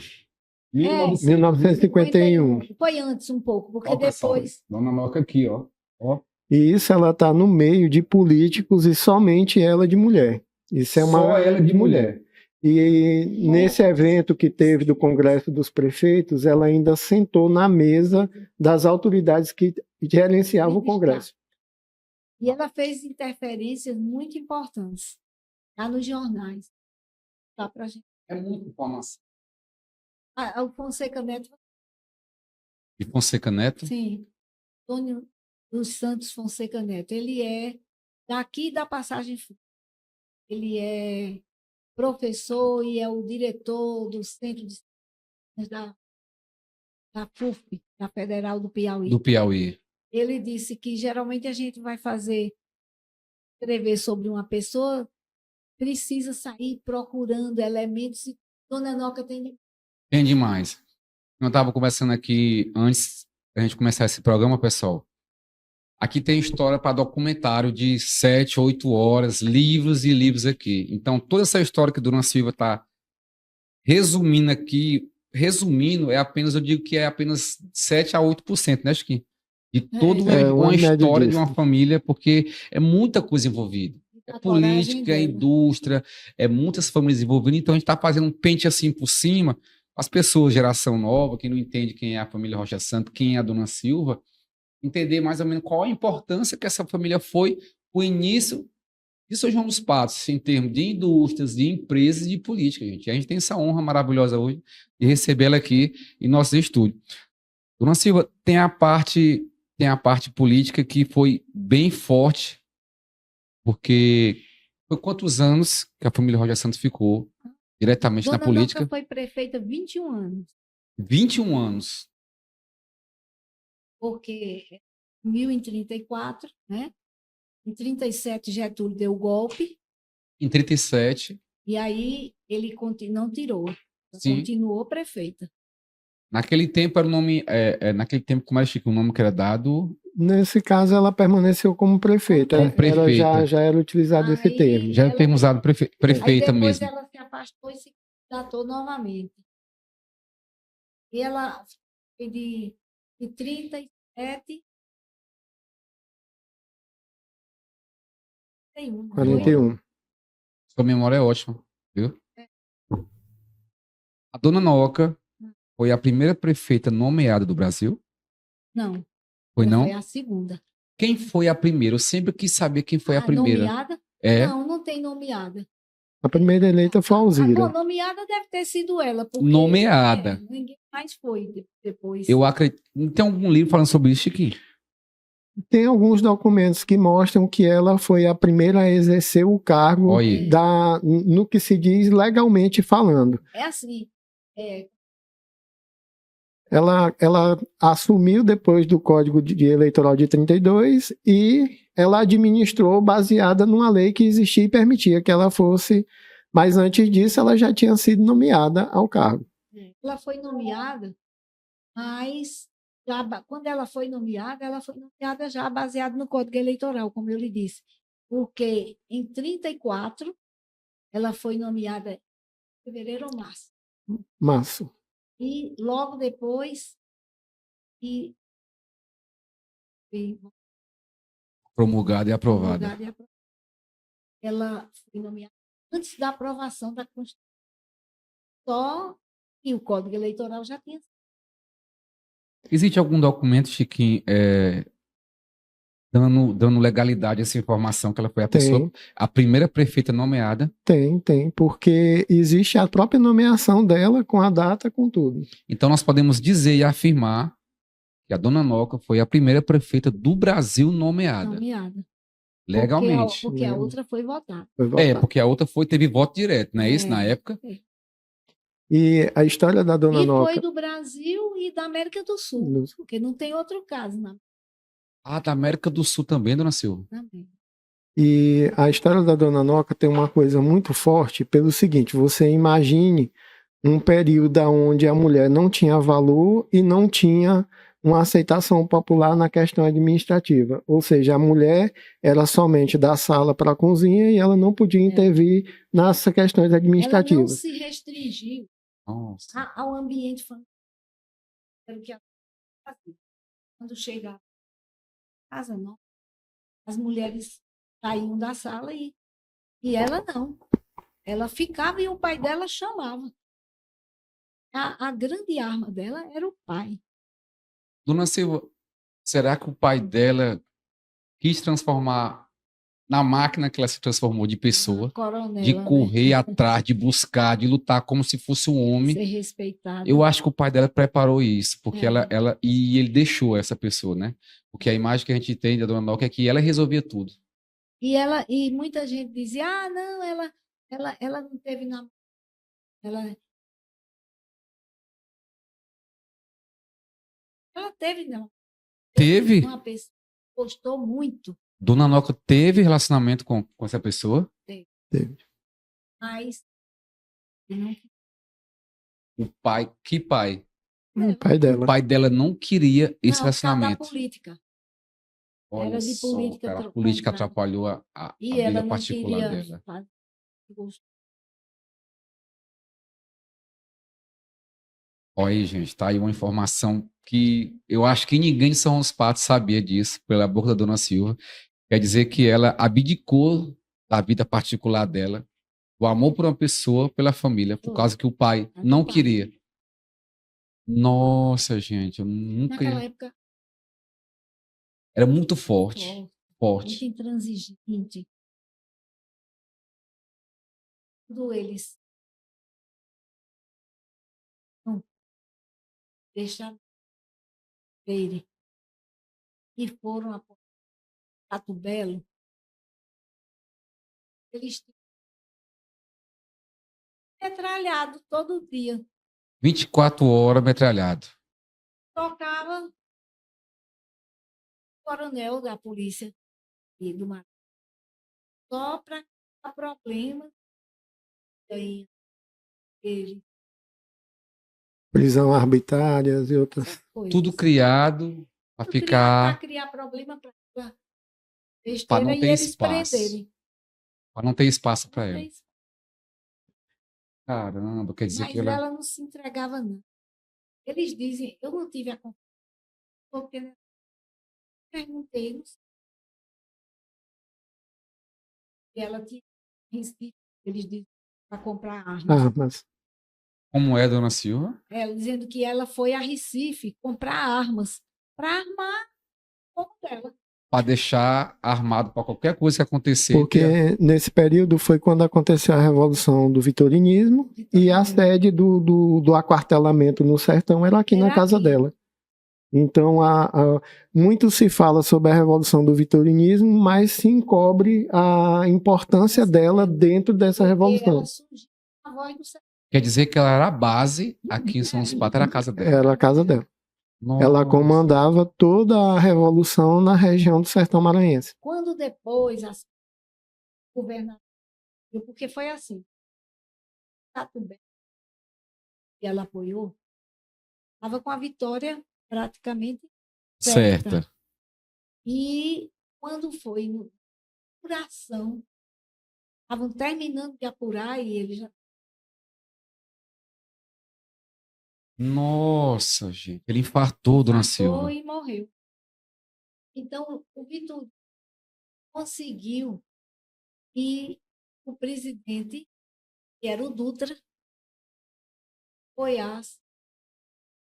1951. Foi antes um pouco, porque Ó, pessoal, depois... Dona Noca aqui, ó. E isso ela está no meio de políticos e somente ela de mulher. Isso é Só ela de mulher. E nesse evento que teve do Congresso dos Prefeitos, ela ainda sentou na mesa das autoridades que gerenciavam o Congresso. E ela fez interferências muito importantes lá nos jornais. Tá pra gente. É muita informação. O Fonseca Neto. E Fonseca Neto? Sim. Antônio dos Santos Fonseca Neto. Ele é daqui da Passagem Franca. Ele é professor e é o diretor do Centro de da FUF, da Federal do Piauí. Do Piauí. Ele disse que geralmente a gente vai escrever sobre uma pessoa, precisa sair procurando elementos e Dona Noca tem demais. Eu estava conversando aqui antes da gente começar esse programa, pessoal. Aqui tem história para documentário de 7, 8 horas, livros e livros aqui. Então, toda essa história que a Dona Silva está resumindo aqui, eu digo que é apenas 7 a 8%, né, Chiquinho? De toda uma história de uma família, porque é muita coisa envolvida. É política, é indústria, é muitas famílias envolvidas. Então, a gente está fazendo um pente assim por cima. As pessoas, geração nova, que não entende quem é a família Rocha Santos, quem é a Dona Silva, entender mais ou menos qual a importância que essa família foi o início de São João dos Patos, em termos de indústrias, de empresas e de política, gente. E a gente tem essa honra maravilhosa hoje de recebê-la aqui em nosso estúdio. Dona Silva, tem a parte política que foi bem forte, porque foi quantos anos que a família Rocha Santos ficou diretamente na política? Dona Noca foi prefeita 21 anos. 21 anos. Porque em 1934, né? Em 37, Getúlio deu o golpe. Em 37. E aí ele não tirou. Continuou prefeita. Naquele tempo era o nome. Naquele tempo, como era, Chico, o nome que era dado? Nesse caso, ela permaneceu como prefeita. Ela já era utilizado esse termo. Já era termo usado prefeita mesmo. Depois ela se afastou e se candidatou novamente. E ela foi de 37. 41. Sua memória é ótima, viu? A Dona Noca foi a primeira prefeita nomeada do Brasil? Não. Foi não? Foi a segunda. Quem foi a primeira? Eu sempre quis saber quem foi a primeira. Nomeada? Não tem nomeada. A primeira eleita foi a Alzira. A nomeada deve ter sido ela. Porque, nomeada. Ninguém mais foi depois. Eu acredito. Tem algum livro falando sobre isso, Chiquinho? Tem alguns documentos que mostram que ela foi a primeira a exercer o cargo no que se diz legalmente falando. É assim. Ela assumiu depois do Código Eleitoral de 32 e ela administrou baseada numa lei que existia e permitia que ela fosse, mas antes disso ela já tinha sido nomeada ao cargo. Ela foi nomeada, mas quando ela foi nomeada já baseada no Código Eleitoral, como eu lhe disse, porque em 34 ela foi nomeada em fevereiro ou março. Março. E logo depois promulgada e aprovada. Ela foi nomeada antes da aprovação da Constituição. Só que o Código Eleitoral já tinha. Existe algum documento, Chiquinho, dando legalidade a essa informação que ela foi a primeira prefeita nomeada? Tem, porque existe a própria nomeação dela com a data, com tudo. Então nós podemos dizer e afirmar que a Dona Noca foi a primeira prefeita do Brasil nomeada. Legalmente. Porque a outra foi votada. Porque a outra teve voto direto, não é isso, na época? E a história da Dona Noca... E foi do Brasil e da América do Sul, porque não tem outro caso, não. Da América do Sul também, Dona Silva? Também. E a história da Dona Noca tem uma coisa muito forte pelo seguinte, você imagine um período onde a mulher não tinha valor e não tinha uma aceitação popular na questão administrativa. Ou seja, a mulher era somente da sala para a cozinha e ela não podia intervir nas questões administrativas. Ela não se restringiu ao ambiente familiar. Era o que ela fazia. Quando chegava à casa, não, as mulheres saíam da sala e ela não. Ela ficava e o pai dela chamava. A grande arma dela era o pai. Dona Silva, será que o pai dela quis transformar na máquina que ela se transformou de pessoa, coronela, de correr atrás, de buscar, de lutar como se fosse um homem? Ser respeitada. Eu acho que o pai dela preparou isso, porque e ele deixou essa pessoa, né? Porque a imagem que a gente tem da Dona Noca é que ela resolvia tudo. E muita gente dizia, não, ela não teve namoro. Ela teve, não. Teve? Uma pessoa que gostou muito. Dona Noca teve relacionamento com essa pessoa? Teve. Mas não. O pai, que pai? O pai dela. O pai dela não queria esse relacionamento. Da política. Olha era de só, política. Cara, a política atrapalhou a vida particular dela. Olha aí, gente, tá aí uma informação que eu acho que ninguém de São Rospato sabia disso, pela boca da Dona Silva. Quer dizer que ela abdicou da vida particular dela, o amor por uma pessoa, pela família, por causa que o pai não queria. Nossa, gente, eu nunca... Naquela época... Era muito forte. Muito intransigente. Quando eles não deixaram ver e foram a Pato Belo, eles tinham metralhado todo dia. 24 horas metralhado. Tocava o coronel da polícia e do Maranhão só para dar problema. Aí ele prisão arbitrárias e outras. Tudo criado para ficar. Para criar problema para não ter espaço. Para não ter espaço para ela. Caramba, quer dizer que ela não se entregava, não. Eles dizem, eu não tive a confiança, porque perguntei, não sei. E ela tinha Recife, eles dizem, para comprar armas. Como é, Dona Silva? Ela dizendo que ela foi a Recife comprar armas para armar o povo dela. Para deixar armado para qualquer coisa que acontecer. Porque nesse período foi quando aconteceu a Revolução do Vitorianismo e a sede do aquartelamento no sertão era aqui na casa dela. Então, muito se fala sobre a Revolução do Vitorianismo, mas se encobre a importância dela dentro dessa revolução. Quer dizer que ela era a base aqui em São Rospato, era a casa dela. Era a casa dela. Nossa. Ela comandava toda a revolução na região do sertão maranhense. Quando depois a governadora, porque foi assim, e ela apoiou, estava com a vitória praticamente certa. E quando foi no apuração, estavam terminando de apurar e ele já... Nossa, gente, ele infartou, Dona Silva. E morreu. Então, o Vitor conseguiu que o presidente, que era o Dutra, apoiasse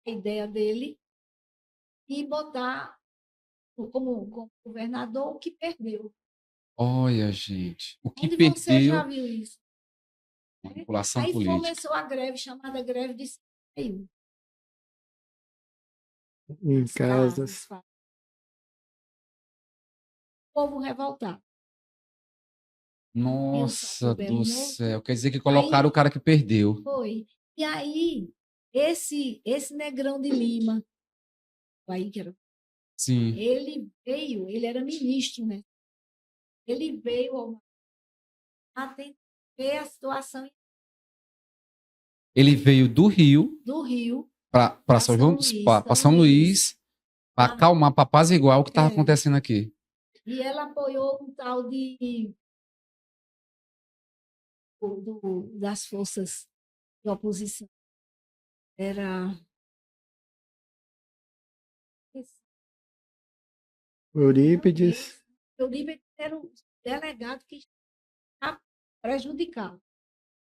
a ideia dele e botar como governador o que perdeu. Olha, gente, o que Onde perdeu... Você já viu isso? Manipulação Aí política. começou a greve, chamada greve de 51. Em casas. O povo revoltado. Nossa do céu. Quer dizer que colocaram o cara que perdeu. Foi. E aí, esse Negrão de Lima, aí que era... Sim. Ele veio, ele era ministro, né? ele veio atender a situação. Ele veio do Rio para São Luís, para acalmar, para apaziguar o que estava acontecendo aqui. E ela apoiou um tal das forças de oposição. Era Eurípides. Eurípides era o delegado que estava prejudicado.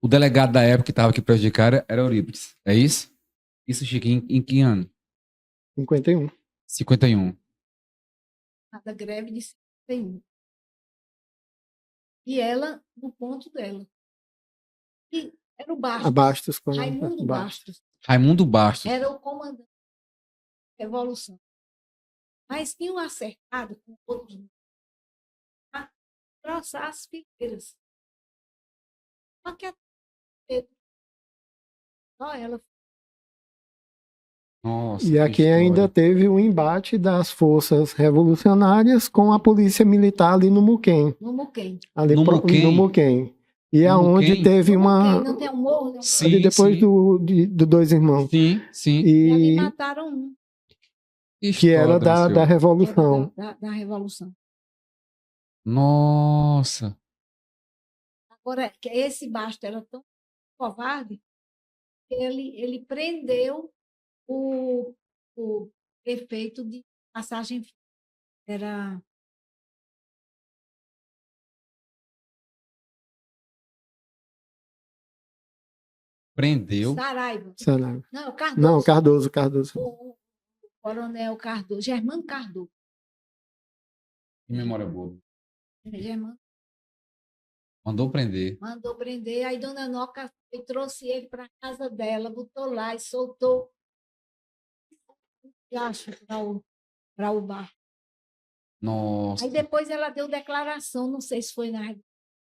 O delegado da época que estava aqui prejudicado era Eurípides, é isso? Isso, Chico, em que ano? 51. 51. Da greve de 51. E ela, no ponto dela. E era o Bastos. Raimundo Bastos. Raimundo Bastos. Era o comandante da Revolução. Mas tinham acertado com outros para troçar as fileiras. Só que só ela. Nossa, e aqui ainda teve o embate das forças revolucionárias com a polícia militar ali no Muquem. No Muquem. Ali no Muquem. E aonde teve uma... Não tem um morro? Sim, ali depois do Dois Irmãos. Sim, sim. E ali mataram um. Que era da Revolução. Da Revolução. Nossa. Agora, que esse Bastos era tão covarde que ele prendeu o prefeito de Passagem. Era... Prendeu? Saraiva. Não, Cardoso. O coronel Cardoso, Germano Cardoso. Que memória boa. Germano. Mandou prender. Aí Dona Noca trouxe ele para a casa dela, botou lá e soltou para o bar. Nossa. Aí depois ela deu declaração, não sei se foi na Rádio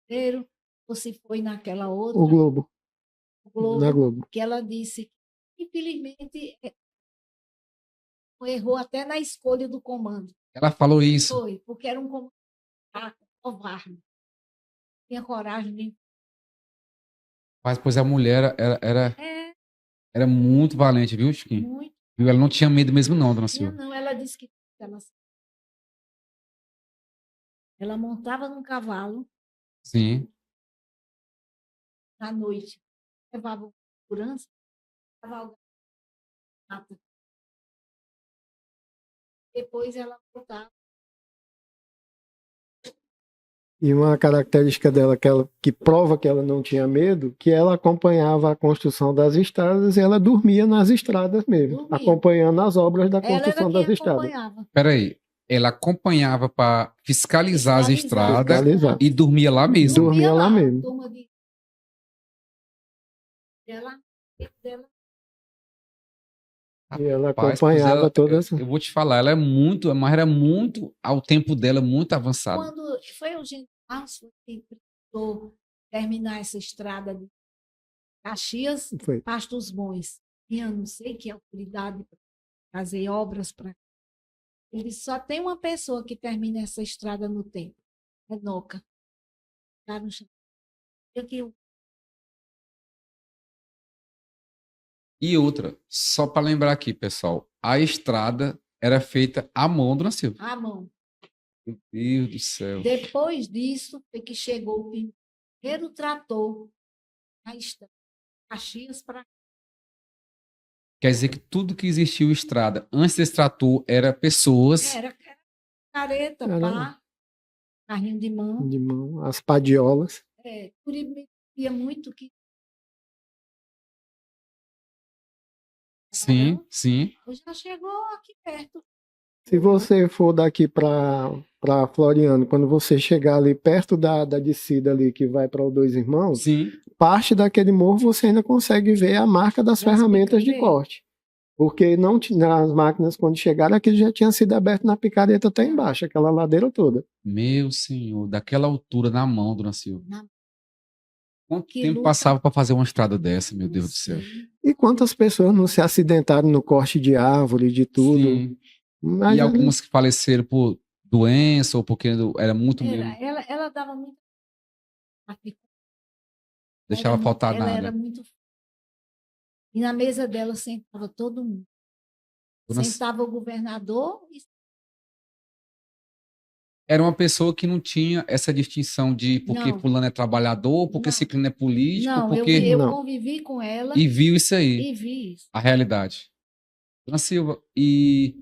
Brasileiro ou se foi naquela outra. O Globo. Na Globo. Que ela disse que, infelizmente, errou até na escolha do comando. Ela falou isso? Foi, porque era um comando covarde. Tinha coragem de... Mas, pois a mulher era muito valente, viu, Chiquinho? Muito. Ela não tinha medo mesmo não, Dona Silvia. Não, ela disse que ela montava num cavalo. Sim. À noite. Levava segurança, cavalgava. Depois ela voltava. E uma característica dela que prova que ela não tinha medo, que ela acompanhava a construção das estradas e ela dormia nas estradas mesmo, acompanhando as obras da construção das estradas. Peraí, ela acompanhava para fiscalizar as estradas e dormia lá mesmo? Dormia lá mesmo. E ela acompanhava toda essa... Eu vou te falar, ela era muito, ao tempo dela, muito avançada. Quando foi o Eugênio Barros que precisou terminar essa estrada de Caxias, Pastos Bons, tinha não sei que autoridade para fazer obras para... Ele disse, só tem uma pessoa que termina essa estrada no tempo, é Noca. E outra, só para lembrar aqui, pessoal, a estrada era feita à mão, Dona Silvia. À mão. Meu Deus do céu. Depois disso, foi que chegou o primeiro trator na estrada, Caxias para... Quer dizer que tudo que existiu estrada antes desse trator era pessoas... Era careta, pá, carrinho de mão. De mão, as padiolas. Curibe ia muito que... Sim, sim. Já chegou aqui perto. Se você for daqui para Floriano, quando você chegar ali perto da descida ali que vai para o Dois Irmãos, sim, parte daquele morro você ainda consegue ver a marca das ferramentas de corte. Porque não as máquinas, quando chegaram, aquilo já tinha sido aberto na picareta até embaixo, aquela ladeira toda. Meu senhor, daquela altura na mão, Dona Silvia. Quanto tempo passava para fazer uma estrada dessa, meu Deus do céu? E quantas pessoas não se acidentaram no corte de árvore, de tudo? Sim. E algumas que faleceram por doença ou porque era muito mesmo? Ela dava muito. Deixava faltar ela nada. Era muito. E na mesa dela sentava todo mundo. Sentava o governador e... Era uma pessoa que não tinha essa distinção de porque fulano é trabalhador, porque ciclano é político, não, porque... Eu convivi com ela. E viu isso aí. E vi isso. A realidade. Dona Silva, e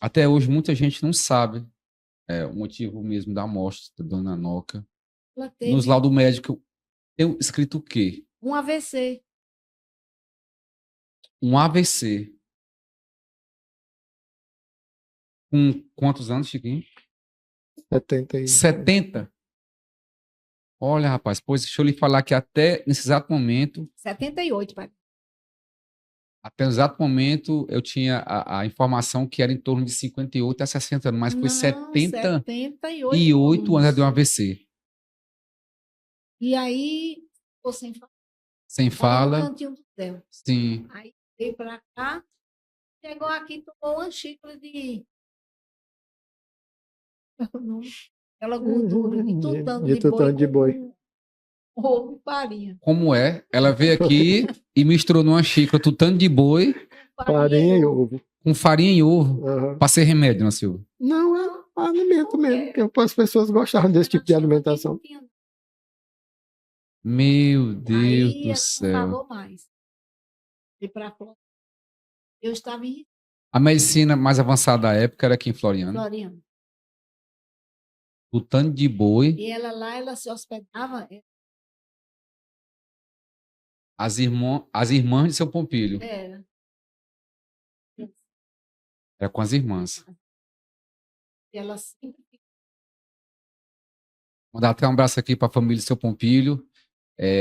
até hoje muita gente não sabe o motivo mesmo da morte da Dona Noca. Nos laudos médicos, tem escrito o quê? Um AVC. Um AVC. Com quantos anos, Chiquinho? 70? Olha, rapaz, pois deixa eu lhe falar que até nesse exato momento... 78, pai. Até o exato momento eu tinha a informação que era em torno de 58 a 60 anos, mas foi 78 anos de um AVC. E aí, ficou sem fala. Sem fala. No cantinho do céu. Sim. Aí veio para cá, chegou aqui, tomou uma xícara de... Aquela gordura de tutano de boi. Ovo e farinha. Como é? Ela veio aqui e misturou numa xícara tutano de boi. Farinha e ovo. Com farinha e ovo. Para ser remédio, Dona Silva? Não, é alimento mesmo. Porque as pessoas gostavam desse tipo de alimentação. Meu Deus aí, do céu. Não falou mais. E para eu estava em... A medicina mais avançada da época era aqui em Floriano. Floriano. Tutano de boi. E ela lá, ela se hospedava... As irmãs de seu Pompílio. Era com as irmãs. Ela sempre... Mandar até um abraço aqui para a família de seu Pompílio.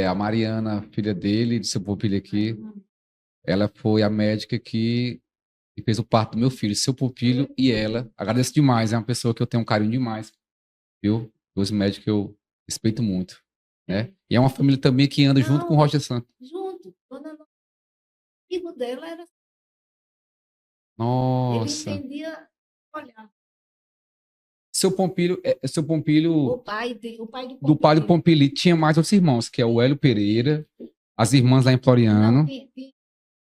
A Mariana, filha dele, de seu Pompílio aqui. Ela foi a médica que fez o parto do meu filho, seu Pompílio e ela. Agradeço demais, é uma pessoa que eu tenho um carinho demais. Viu? Os médicos que eu respeito muito. Né? E é uma família também que anda junto com o Roger Santos. Junto. O amigo dela era... Nossa. Ele entendia olhar. Seu Pompílio... O pai do pai do Pompílio. Tinha mais outros irmãos, que é o Hélio Pereira, as irmãs lá em Floriano.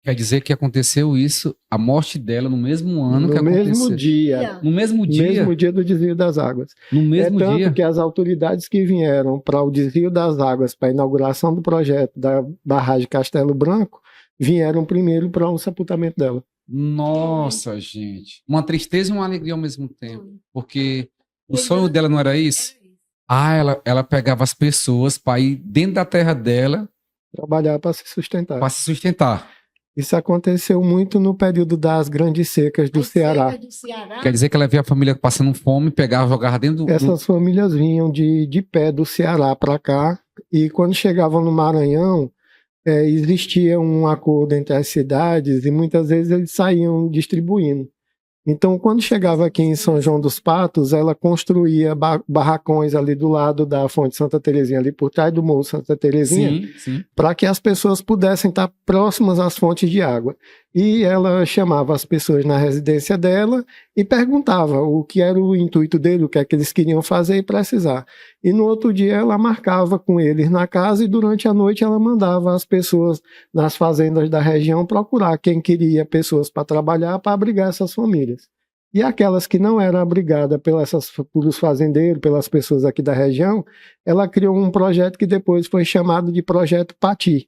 Quer dizer que aconteceu isso, a morte dela no mesmo ano que aconteceu. No mesmo dia. No mesmo dia? No mesmo dia do desvio das águas. No mesmo dia? Tanto que as autoridades que vieram para o desvio das águas, para a inauguração do projeto da barragem Castelo Branco, vieram primeiro para o sepultamento dela. Nossa, gente. Uma tristeza e uma alegria ao mesmo tempo. Porque o sonho dela não era isso? Ela pegava as pessoas para ir dentro da terra dela... Trabalhar para se sustentar. Para se sustentar. Isso aconteceu muito no período das grandes secas do Ceará. Quer dizer que ela via a família passando fome, pegava, jogava dentro do... Essas famílias vinham de pé do Ceará para cá, e quando chegavam no Maranhão, existia um acordo entre as cidades, e muitas vezes eles saíam distribuindo. Então, quando chegava aqui em São João dos Patos, ela construía barracões ali do lado da Fonte Santa Terezinha, ali por trás do Morro Santa Terezinha, para que as pessoas pudessem estar próximas às fontes de água. E ela chamava as pessoas na residência dela e perguntava o que era o intuito dele, o que é que eles queriam fazer e precisar. E no outro dia ela marcava com eles na casa, e durante a noite ela mandava as pessoas nas fazendas da região procurar quem queria pessoas para trabalhar, para abrigar essas famílias. E aquelas que não eram abrigadas pelos fazendeiros, pelas pessoas aqui da região, ela criou um projeto que depois foi chamado de Projeto Pati,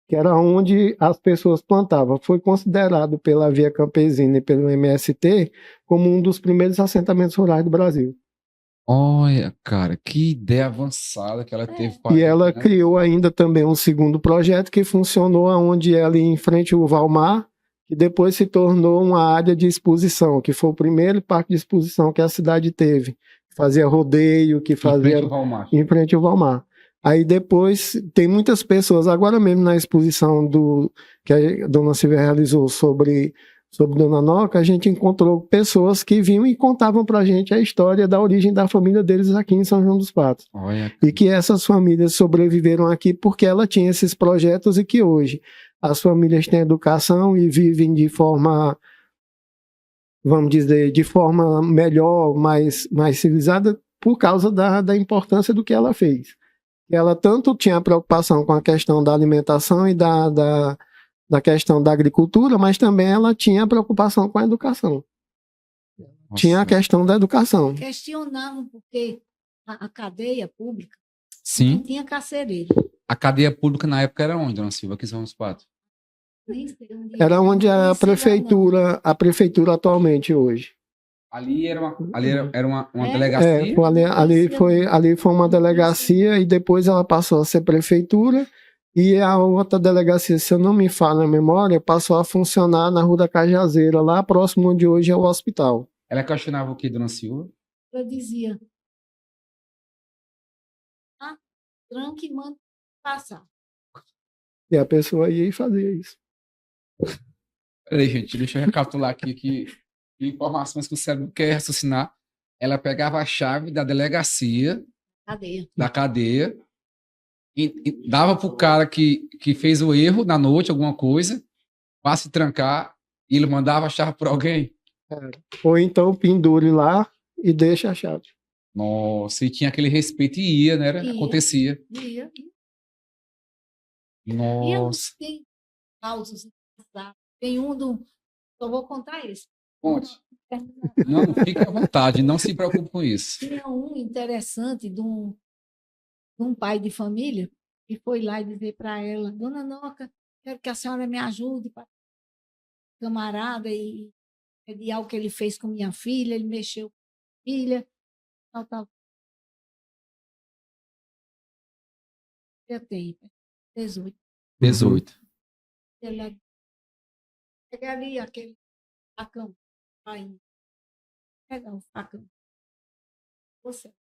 que era onde as pessoas plantavam. Foi considerado pela Via Campesina e pelo MST como um dos primeiros assentamentos rurais do Brasil. Olha, cara, que ideia avançada que ela teve. E ela criou ainda também um segundo projeto que funcionou onde ela ia em frente ao Valmar, que depois se tornou uma área de exposição, que foi o primeiro parque de exposição que a cidade teve. Fazia rodeio, que fazia em frente ao Valmar. Aí depois tem muitas pessoas, agora mesmo na exposição que a Dona Silvia realizou sobre Dona Noca, a gente encontrou pessoas que vinham e contavam pra gente a história da origem da família deles aqui em São João dos Patos. Olha. E que essas famílias sobreviveram aqui porque ela tinha esses projetos, e que hoje as famílias têm educação e vivem de forma vamos dizer, de forma melhor, mais civilizada, por causa da importância do que ela fez. Ela tanto tinha preocupação com a questão da alimentação e da questão da agricultura, mas também ela tinha preocupação com a educação. Nossa. Tinha a questão da educação. Questionavam porque a cadeia pública Sim. não tinha carcereiro. A cadeia pública na época era onde, dona Silva? Aqui em São Luís Pato? Era onde a prefeitura atualmente hoje. Ali era uma delegacia? Ali foi uma delegacia e depois ela passou a ser prefeitura e a outra delegacia, se eu não me falha a memória, passou a funcionar na Rua da Cajazeira, lá próximo onde hoje é o hospital. Ela questionava o que, dona Silva? Ela dizia, tranque e manda passar. E a pessoa ia e fazia isso. Peraí, gente, deixa eu recapitular aqui que informações que o cérebro quer raciocinar. Ela pegava a chave da delegacia, da cadeia e dava pro cara que fez o erro na noite, alguma coisa, para se trancar, e ele mandava a chave para alguém. Ou então pendure lá e deixa a chave. Nossa, e tinha aquele respeito e ia, né? Acontecia. Ia. Nossa. Tem causos, tem um do... Só vou contar esse. Conte. Não, fique à vontade, não se preocupe com isso. Tinha um interessante de um pai de família que foi lá e dizer para ela, dona Noca, quero que a senhora me ajude, camarada, e de algo que ele fez com minha filha, ele mexeu com a filha, tal. Eu tenho 18. 18. Ela pega ali aquele facão, pai. Pega o facão. Você.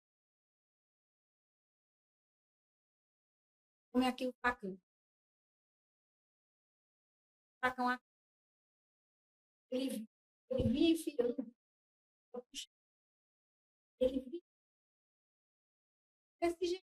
Come aqui o facão. O facão aqui. Ele vinha enfiando. Ele vinha. Desse jeito.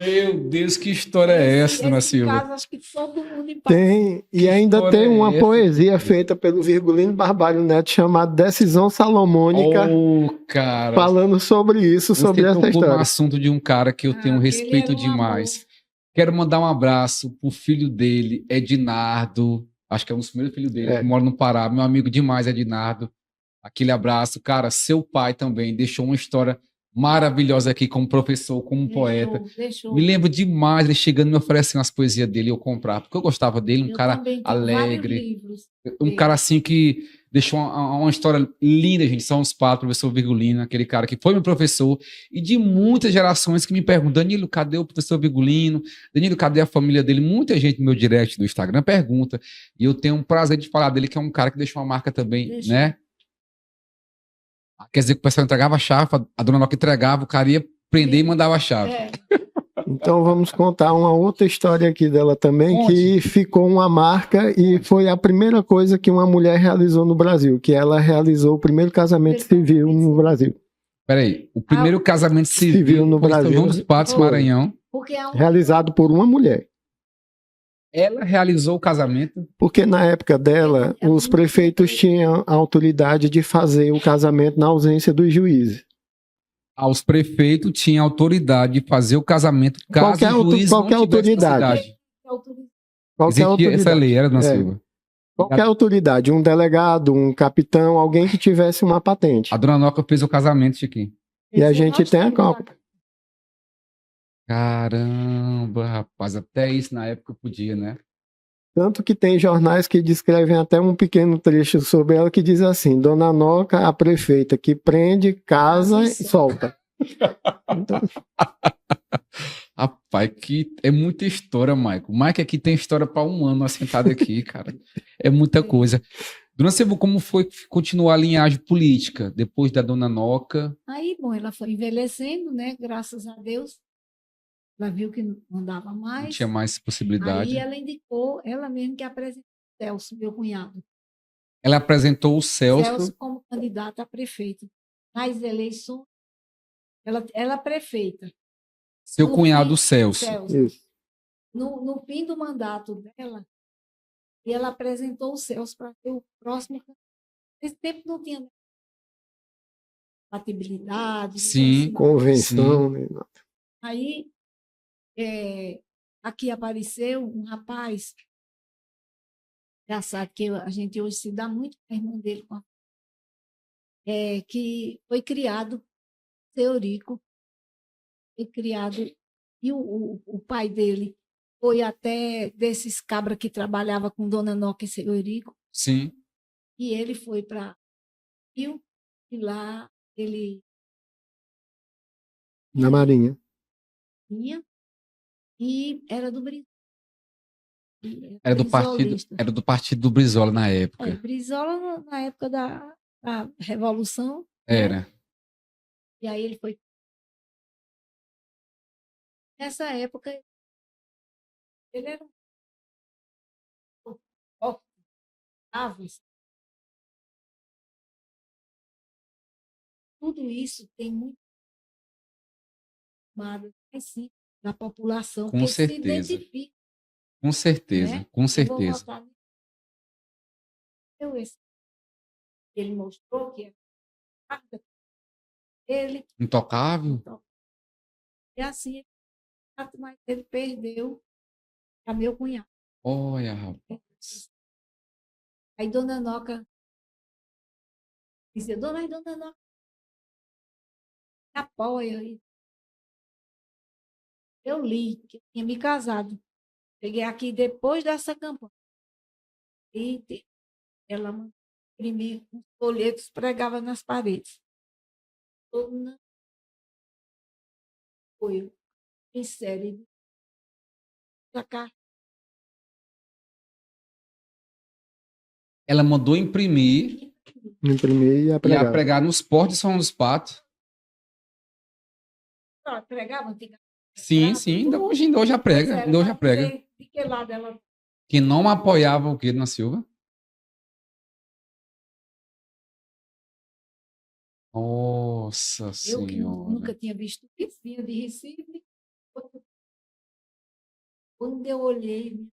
Meu Deus, que história é essa, dona Silva? Caso, acho que todo mundo tem, e ainda tem uma poesia feita pelo Virgulino Barbalho Neto chamada Decisão Salomônica, cara, falando sobre isso, sobre essa história. Um assunto de um cara que eu tenho respeito demais. Quero mandar um abraço pro filho dele, Ednardo, acho que é um dos primeiros filhos dele, que mora no Pará, meu amigo demais, Ednardo. Aquele abraço, cara, seu pai também deixou uma história maravilhosa aqui como professor, como poeta. Me lembro demais ele chegando e me oferecendo as poesias dele e eu comprar, porque eu gostava dele, um cara alegre, um cara assim que deixou uma história linda, gente. São os Patos, professor Virgulino, aquele cara que foi meu professor, e de muitas gerações que me perguntam, Danilo, cadê o professor Virgulino? Danilo, cadê a família dele? Muita gente no meu direct do Instagram pergunta, e eu tenho um prazer de falar dele, que é um cara que deixou uma marca também, né? Quer dizer que o pessoal entregava a chave, a dona Noca entregava, o cara ia prender e mandava a chave. Então vamos contar uma outra história aqui dela também, que ficou uma marca e foi a primeira coisa que uma mulher realizou no Brasil, que ela realizou o primeiro casamento civil no Brasil. Peraí, o primeiro casamento civil no Brasil, São João dos Patos, Maranhão. Realizado por uma mulher. Ela realizou o casamento? Porque na época dela, os prefeitos tinham a autoridade de fazer o casamento na ausência dos juízes. Os prefeitos tinham autoridade de fazer o casamento caso o juiz qualquer não tivesse autoridade. Qualquer autoridade. Essa lei era, dona Silva? Qualquer autoridade, um delegado, um capitão, alguém que tivesse uma patente. A dona Noca fez o casamento, Chiquinho. E a gente tem a Copa. Caramba, rapaz, até isso na época podia, né? Tanto que tem jornais que descrevem até um pequeno trecho sobre ela que diz assim, Dona Noca, a prefeita que prende, casa e solta. Então... Rapaz, que é muita história, Maico. O Maico aqui tem história para um ano assentado aqui, cara. É muita coisa. Dona Silva, como foi continuar a linhagem política depois da Dona Noca? Aí, bom, ela foi envelhecendo, né? Graças a Deus. Ela viu que não dava mais. Não tinha mais possibilidade. Aí ela indicou, ela mesma que apresentou o Celso, meu cunhado. Ela apresentou o Celso como candidata a prefeito. Nas eleições, ela prefeita. Seu cunhado Celso. Isso. No fim do mandato dela, e ela apresentou o Celso para ser o próximo. Nesse tempo não tinha compatibilidade. Sim. Convenção. Sim. Aí, aqui apareceu um rapaz, engraçado que a gente hoje se dá muito com a irmã dele, que foi criado, seu Eurico, foi criado, e o pai dele foi até desses cabras que trabalhava com Dona Noca e seu Eurico. Sim. E ele foi para Rio, e lá ele... Na Marinha. E era do Brizola. Era do partido do Brizola na época. Brizola na época da Revolução. Era. Né? E aí ele foi... Nessa época, ele era um aves. Tudo isso tem muito mais sim da população com que certeza. se identifica. Com certeza, Né? com certeza. Ele mostrou que ele intocável. E assim, mas ele perdeu a meu cunhado. Olha, rapaz. Aí Dona Noca dizia, Dona Noca, apoia. Eu li que eu tinha me casado. Cheguei aqui depois dessa campanha. E ela imprimia uns folhetos, pregava nas paredes. Toda foi em série. Ela mandou imprimir e a pregar nos portos de São dos Patos. Pregava antigamente. Sim, hoje já prega. Ainda hoje já prega. Que não apoiava o que na Silva? Nossa Senhora. Eu nunca tinha visto isso, vinha de Recife. Quando eu olhei...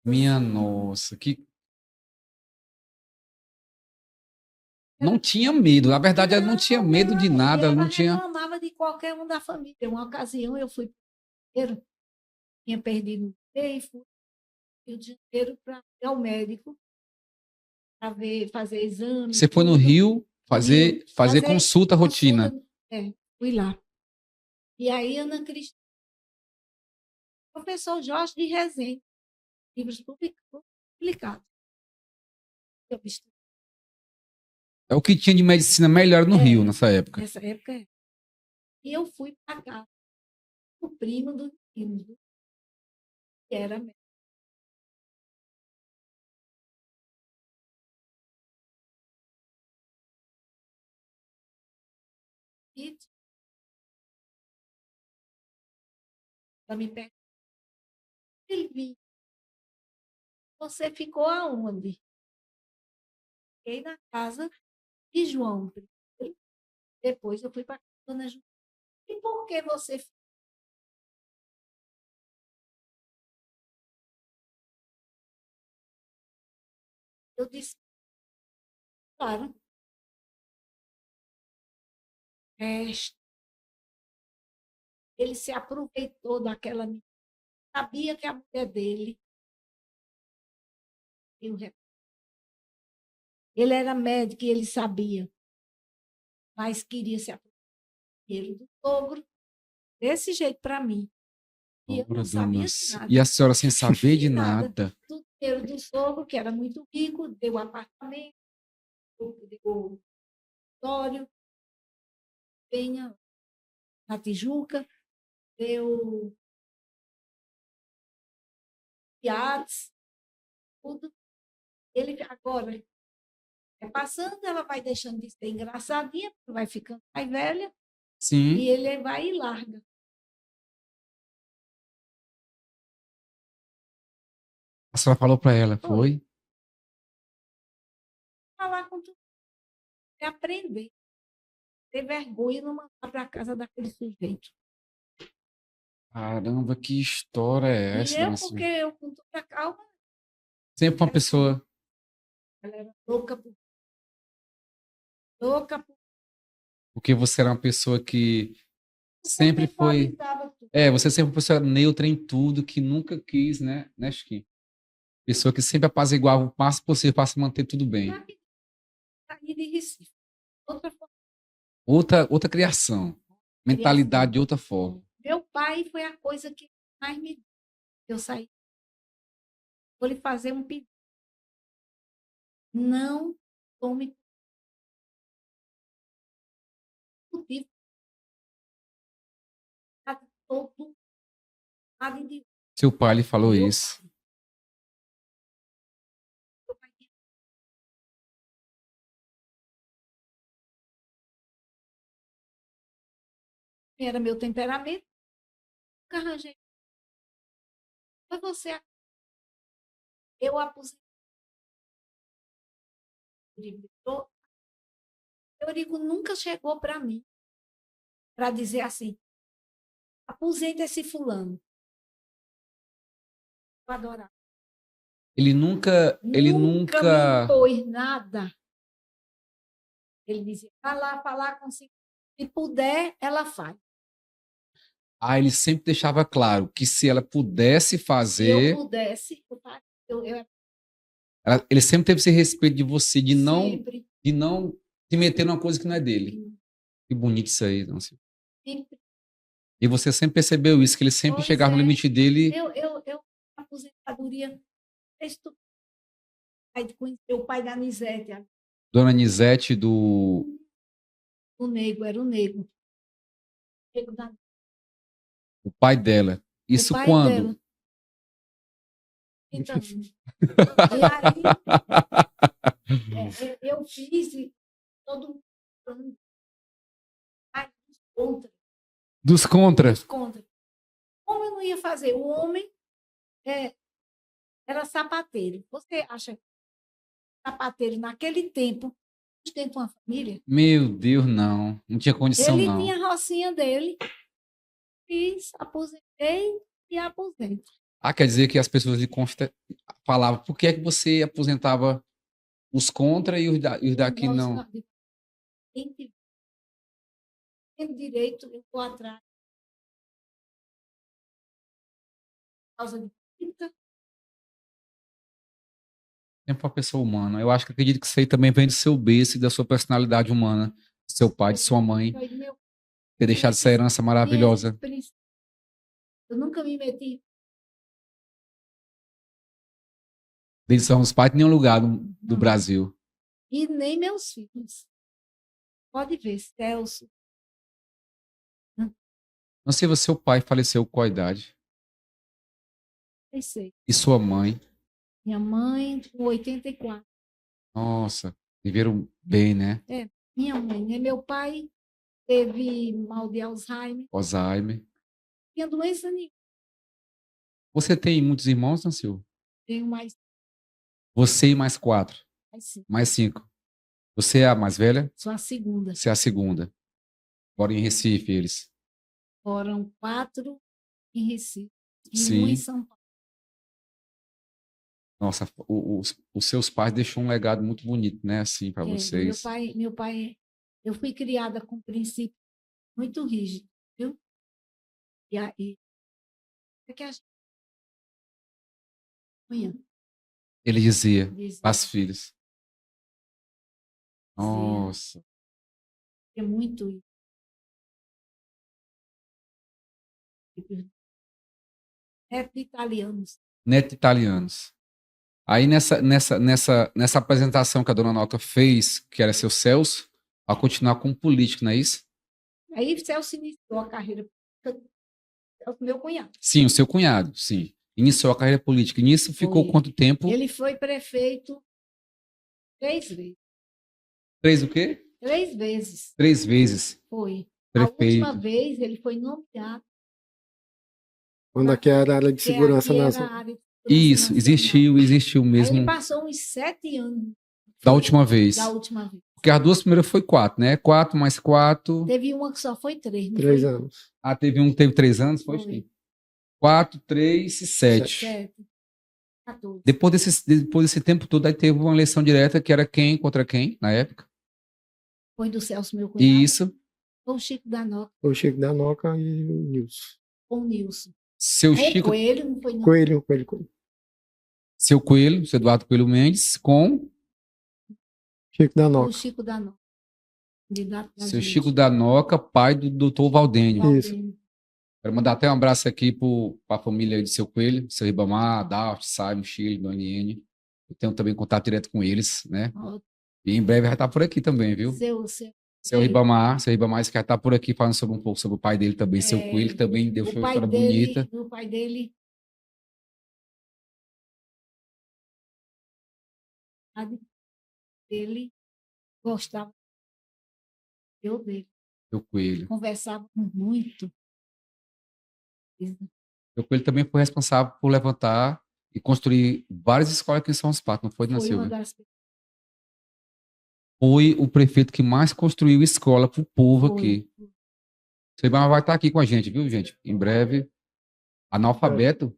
Minha nossa, que... Não tinha medo, na verdade ela não tinha medo de nada. Ela não tinha... reclamava de qualquer um da família. Uma ocasião eu fui primeiro, tinha perdido e fui ao Rio de Janeiro para ir ao médico para fazer exame. Você foi no Rio fazer consulta rotina? Fui lá. E aí Ana Cristina, professor Jorge de Rezende, livros publicados. É o que tinha de medicina melhor no Rio nessa época. Nessa época é. E eu fui para cá, o primo do menino, que era médico. E ela me perguntou, Silvinho, você ficou aonde? Fiquei na casa de João primeiro, depois eu fui para a casa da Dona João. E por que você ficou? Eu disse, claro. Ele se aproveitou daquela menina. Sabia que a mulher dele... Ele era médico e ele sabia. Mas queria se aproveitar do sogro desse jeito para mim. E eu não sabia de nada. E a senhora sem saber de nada. Do dinheiro do sogro, que era muito rico, deu apartamento, deu escritório, Penha, na Tijuca, deu iates, tudo. Ele agora passando, ela vai deixando de ser engraçadinha, vai ficando mais velha. Sim. E ele vai e larga. A senhora falou para ela, foi? Falar com tu. É aprender. Ter vergonha e não mandar para a casa daquele sujeito. Caramba, que história é essa? E porque eu, com toda calma... Sempre uma pessoa... Ela era louca por... Louca por... Porque você era uma pessoa que sempre foi... você sempre foi uma pessoa neutra em tudo, que nunca quis, né, Chiquinho? Pessoa que sempre apaziguava o máximo possível para se manter tudo bem. Outra criação. Mentalidade de outra forma. Meu pai foi a coisa que mais me deu. Eu saí. Vou lhe fazer um pedido. Não tome motivo. Todo. Seu pai lhe falou isso. Era meu temperamento. Nunca arranjei. Foi você. Eu aposentei. Eurico nunca chegou para mim para dizer assim: aposenta esse fulano. Eu adorava. Ele nunca me impôs nada. Ele dizia: vai lá falar consigo. Se puder, ela faz. Ele sempre deixava claro que se ela pudesse fazer... Se eu pudesse, ele sempre teve esse respeito de você, de não se meter numa coisa que não é dele. Sim. Que bonito isso aí, não sei. Sempre. E você sempre percebeu isso, que ele sempre chegava no limite dele. A aposentadoria, conheceu o pai da Nizete. Dona Nizete do... O Nego, era o Nego. O pai dela. Isso quando? Dela. Então, e aí, eu fiz e todo mundo dos contra. Como eu não ia fazer? O homem era sapateiro. Você acha que sapateiro naquele tempo sustenta uma família? Meu Deus, não. Não tinha condição, não. Ele tinha a rocinha dele. Fiz, aposentei e aposento. Quer dizer que as pessoas lhe falavam, por que é que você aposentava os contra e os daqui não? Tem direito, eu vou atrás. Por causa de vida. Sempre uma pessoa humana. Eu acredito que isso aí também vem do seu berço e da sua personalidade humana, do seu pai, de sua mãe, ter deixado essa herança maravilhosa. Eu nunca me meti. Eles são os pais de nenhum lugar do Brasil. E nem meus filhos. Pode ver, Celso. Não sei, seu pai faleceu com qual idade? Sei. E sua mãe? Minha mãe, com 84. Nossa, viveram bem, né? Minha mãe, né? Meu pai teve mal de Alzheimer. Alzheimer. Tinha doença nenhuma. Você tem muitos irmãos, Nancy? Tenho mais. Você e mais 4? Mais 5. Você é a mais velha? Sou a segunda. Você é a segunda. Moram em Recife, eles? Moram 4 em Recife. E Sim. 1 em São Paulo. Nossa, os seus pais deixou um legado muito bonito, né? Assim, para vocês. Meu pai, eu fui criada com princípio muito rígido, viu? E aí, que a gente... Ele dizia às filhas. Nossa. É muito isso. Neto de italianos. Neto de italianos. Aí nessa apresentação que a dona Nalca fez, que era seu Celso, a continuar como político, não é isso? Aí Celso iniciou a carreira política, meu cunhado. Sim, o seu cunhado, sim. Iniciou a carreira política. E nisso ficou quanto tempo? Ele foi prefeito 3 vezes. 3 o quê? 3 vezes. 3 vezes. Foi. Prefeito. A última vez ele foi nomeado. Quando aqui era a área de segurança nacional. Isso, existiu mesmo. Aí ele passou uns 7 anos. Da última vez. Da última vez. Porque as 2 primeiras foi 4, né? 4 mais 4. Teve uma que só foi 3. 3 anos. Teve um que teve 3 anos, foi? 4, 3 e 7. 7. 14. Depois desse tempo todo, aí teve uma eleição direta que era quem contra quem, na época? Foi do Celso, meu cunhado. Isso. Foi o Chico da Noca. O Chico da Noca e o Nilson. Com o Nilson. Seu Chico... Coelho, não foi não. Coelho. Seu Coelho, seu Eduardo Coelho Mendes, com... Chico da Noca. O Chico da Noca. Seu Chico da Noca, pai do doutor Valdênio. Isso. Quero mandar até um abraço aqui para a família de seu Coelho, seu Ribamar, Daft, Simon, Chile, Dona Liene. Eu tenho também contato direto com eles, né? E em breve vai estar por aqui também, viu? Seu Ribamar, que vai estar por aqui falando sobre um pouco sobre o pai dele também, seu Coelho, também deu uma história bonita. O pai dele... Ele gostava dele. Seu Coelho. Conversava muito. Seu Coelho também foi responsável por levantar e construir várias escolas aqui em São Patos, não foi, Dona Silvia? Foi o prefeito que mais construiu escola para o povo aqui. Seu Ribamar vai estar aqui com a gente, viu, gente? Em breve. Analfabeto?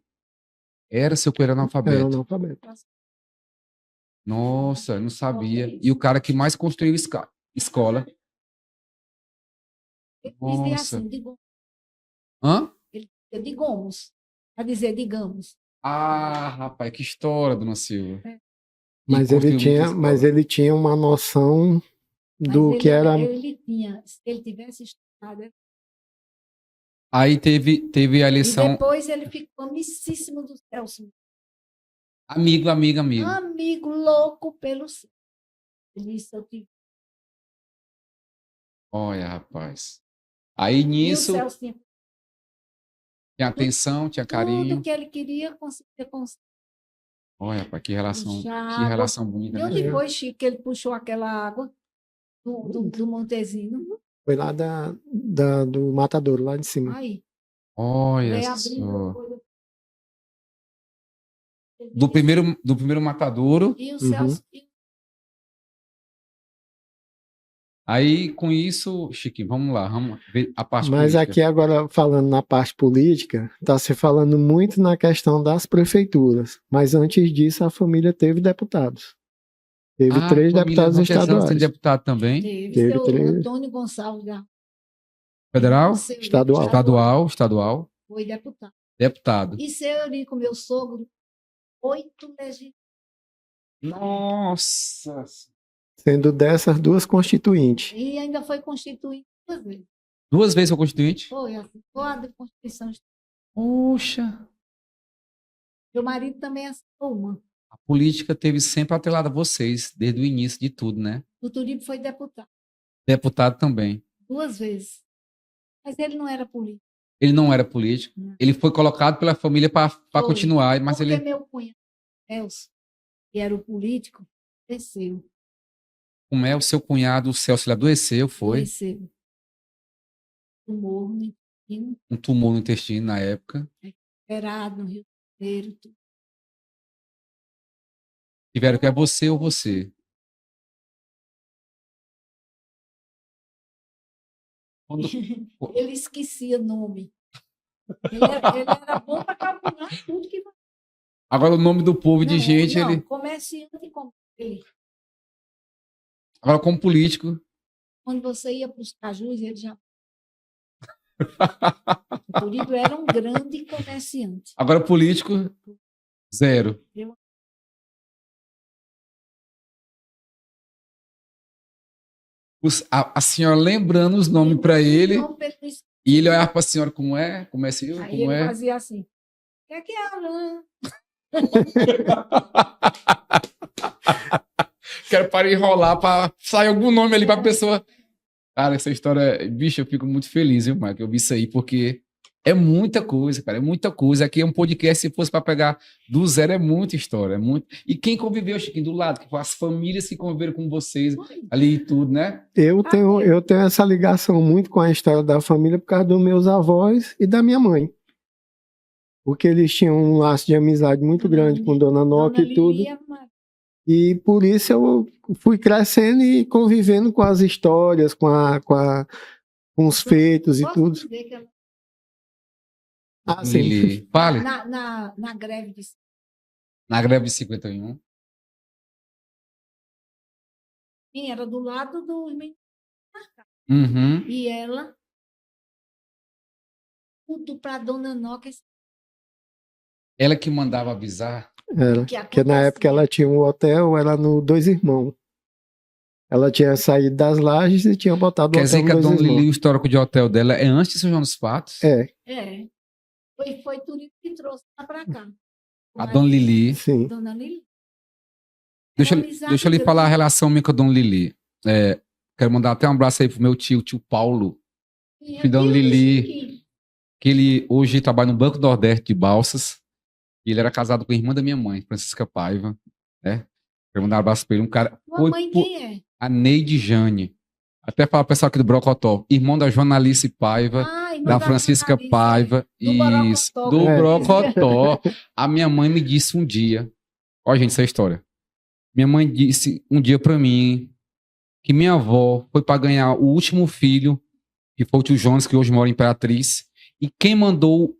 Era seu Coelho analfabeto? Era analfabeto. Nossa, eu não sabia. E o cara que mais construiu escola. Ele dizia assim, Hã? Ele dizia digamos. Vai dizer digamos. Ah, rapaz, que história, Dona Silvia. Mas ele tinha uma noção do que era... Ele tinha, se ele tivesse estudado... Aí teve a eleição... E depois ele ficou amicíssimo do Celso. Amigo. Amigo louco pelo céu. Isso eu tive. Olha, rapaz. Aí nisso... E o Celso tinha atenção, tinha carinho. Tudo que ele queria, conseguia. Olha, rapaz, que relação bonita. E onde foi, Chico, que ele puxou aquela água do Montezino? Foi lá do Matadouro, lá de cima. Aí. Olha só. Do primeiro Matadouro. E o Celso... Aí, com isso, Chiquinho, vamos lá, vamos ver a parte Mas política. aqui agora, falando na parte política, está se falando muito na questão das prefeituras. Mas antes disso, a família teve deputados. Teve 3 deputados estaduais. Tem deputado também? Teve 3. Antônio Gonçalves. Federal? Estadual. Foi deputado. Deputado. E seu Eurico, meu sogro, 8 legislativas. Nossa! Sendo dessas 2 constituintes. E ainda foi constituinte 2 vezes. 2 vezes foi constituinte? Foi, assim, foi a Constituição. Poxa! Meu marido também assinou uma. A política teve sempre atrelada a vocês, desde o início de tudo, né? O Turibe foi deputado. Deputado também. 2 vezes. Mas ele não era político. Ele não era político. Não. Ele foi colocado pela família para continuar. Mas porque meu cunhado, Celso, que era o político, desceu. Como é o seu cunhado, o Celso, ele adoeceu, foi? Adoeceu. Tumor no intestino. Um tumor no intestino na época. Operado no Rio de Janeiro. Tiveram que é você ou você? Ele esquecia o nome. Ele era bom para calcular tudo que... Agora o nome do povo de gente... Não, ele... comerciante como ele. Agora como político... Quando você ia para os cajus, ele já... O Turibe era um grande comerciante. Agora político, 0. A senhora lembrando os nomes para ele, e ele olhava para a senhora, como é? Como é, senhor? Aí como ele fazia assim, o que é Alain? Quero para enrolar, para sair algum nome ali para a pessoa. Cara, essa história, bicho, eu fico muito feliz, viu, Marco? Eu vi isso aí, porque é muita coisa, cara, é muita coisa. Aqui é um podcast, se fosse para pegar do zero, é muita história, é muito. E quem conviveu, Chiquinho, do lado, que as famílias que conviveram com vocês ali e tudo, né? Eu tenho essa ligação muito com a história da família por causa dos meus avós e da minha mãe. Porque eles tinham um laço de amizade muito grande com Dona Noca e tudo. E por isso eu fui crescendo e convivendo com as histórias, com os feitos e tudo. sim. Lili. Fale. Na greve de... Na greve de 51. Sim, era do lado do menino. Uhum. E ela, tudo para Dona Noca. Ela que mandava avisar. Era, porque na época ela tinha um hotel, era no Dois Irmãos. Ela tinha saído das Lajes e tinha botado o hotel. Quer dizer que a Dona Lili, o histórico de hotel dela é antes de São João dos Patos? É. Foi tudo que trouxe lá para cá. A Dona Lili. Sim. Dona Lili. Deixa eu lhe falar a relação minha com a Dona Lili. Quero mandar até um abraço aí pro meu tio Paulo, filho da Dona Lili, que ele hoje trabalha no Banco do Nordeste de Balsas. E ele era casado com a irmã da minha mãe, Francisca Paiva, né? Quero mandar um abraço pra ele. Um cara. Sua mãe quem é? A Neide Jane. Até falar pro pessoal aqui do Brocotó. Irmão da jornalista Paiva, da Francisca Paiva. Isso, do Brocotó. A minha mãe me disse um dia. Ó, gente, essa história. Minha mãe disse um dia pra mim que minha avó foi pra ganhar o último filho, que foi o tio Jonas, que hoje mora em Imperatriz. E quem mandou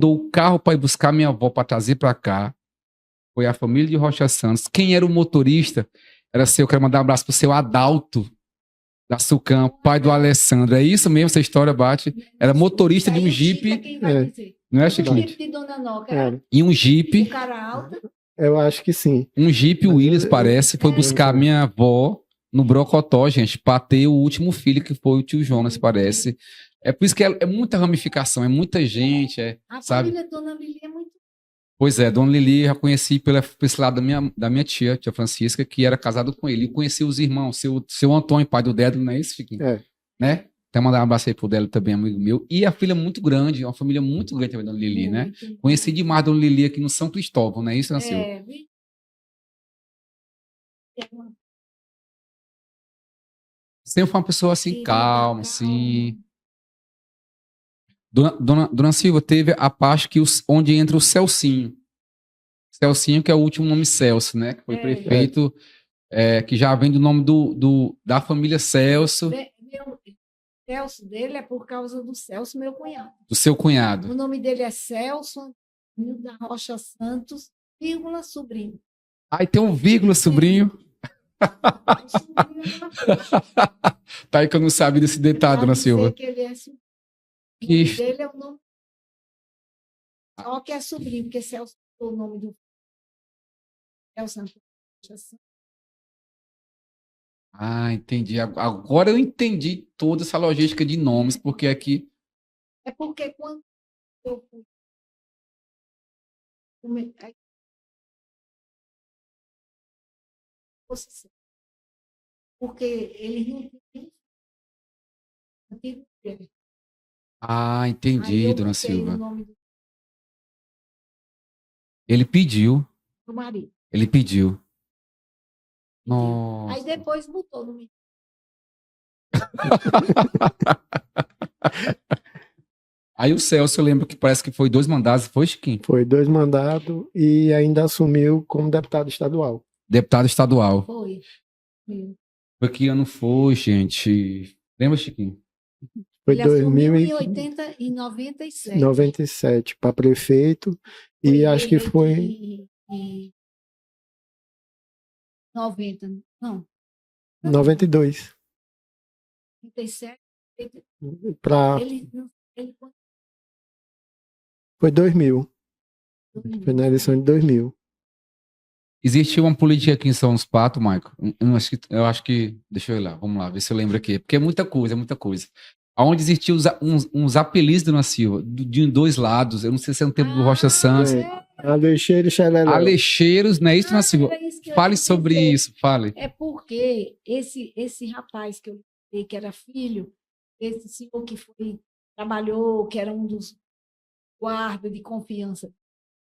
o carro para ir buscar minha avó para trazer para cá foi a família de Rocha Santos. Quem era o motorista era eu quero mandar um abraço pro seu Adalto da Sucam, pai do Alessandro. É isso mesmo, essa história bate. Era motorista de um Jeep. Não é, Chiquinho? E um Jeep. Eu acho que sim. Um Jeep Williams, parece, foi buscar minha avó no Brocotó, gente, para ter o último filho, que foi o tio Jonas, parece. É por isso que é muita ramificação, é muita gente, a sabe? Família Dona Lili é muito... Pois é, Dona Lili eu já conheci por esse lado da minha tia Francisca, que era casada com ele. E conheci os irmãos, seu Antônio, pai do Dédalo, não é isso, Chiquinho? Né? Até mandar um abraço aí pro Dédalo também, amigo meu. E a filha muito grande, uma família muito grande também, Dona Lili, né? Conheci demais Dona Lili aqui no São Cristóvão, não é isso, Silvia? Sempre foi uma pessoa assim, calma, assim... Dona Silva, teve a parte onde entra o Celcinho. Celcinho, que é o último nome Celso, né? Que foi prefeito, que já vem do nome da família Celso. Celso dele é por causa do Celso, meu cunhado. Do seu cunhado. O nome dele é Celso Antônio da Rocha Santos, vírgula, sobrinho. Ai, tem um vírgula, sobrinho. Tá aí que eu não sabia desse detalhe, Dona Silva. Que ele é sobrinho. O nome dele é o nome. Só que é sobrinho, porque Celso é o nome do Celso Antônio. Ah, entendi. Agora eu entendi toda essa logística de nomes, porque aqui... É porque quando eu fui... Porque eles não tinham... Ah, entendi, Dona Silva. Ele pediu. O marido. Ele pediu. Nossa. Aí depois botou no menino. Aí o Celso, eu lembro que parece que foi 2 mandados, foi, Chiquinho? Foi 2 mandados e ainda assumiu como deputado estadual. Deputado estadual. Foi. Foi que ano foi, gente? Lembra, Chiquinho? Foi ele 2080 e 97. 97 para prefeito e acho que foi em 90, não. 92. 97. Para foi 2000. Foi na eleição de 2000. Existe uma política aqui em São Pato, Maico? Eu acho que deixa eu ir lá, vamos lá, ver se eu lembro aqui, porque é muita coisa, é muita coisa. Onde existiam uns apelidos do Dona Silva, de 2 lados, eu não sei se é no tempo do Rocha Santos. Alexeiro e Xeleléu. Alexeiros, não é isso, Dona Silva? Fale sobre isso, fale. É porque esse rapaz que eu falei, que era filho, esse senhor que trabalhou, que era um dos guardas de confiança do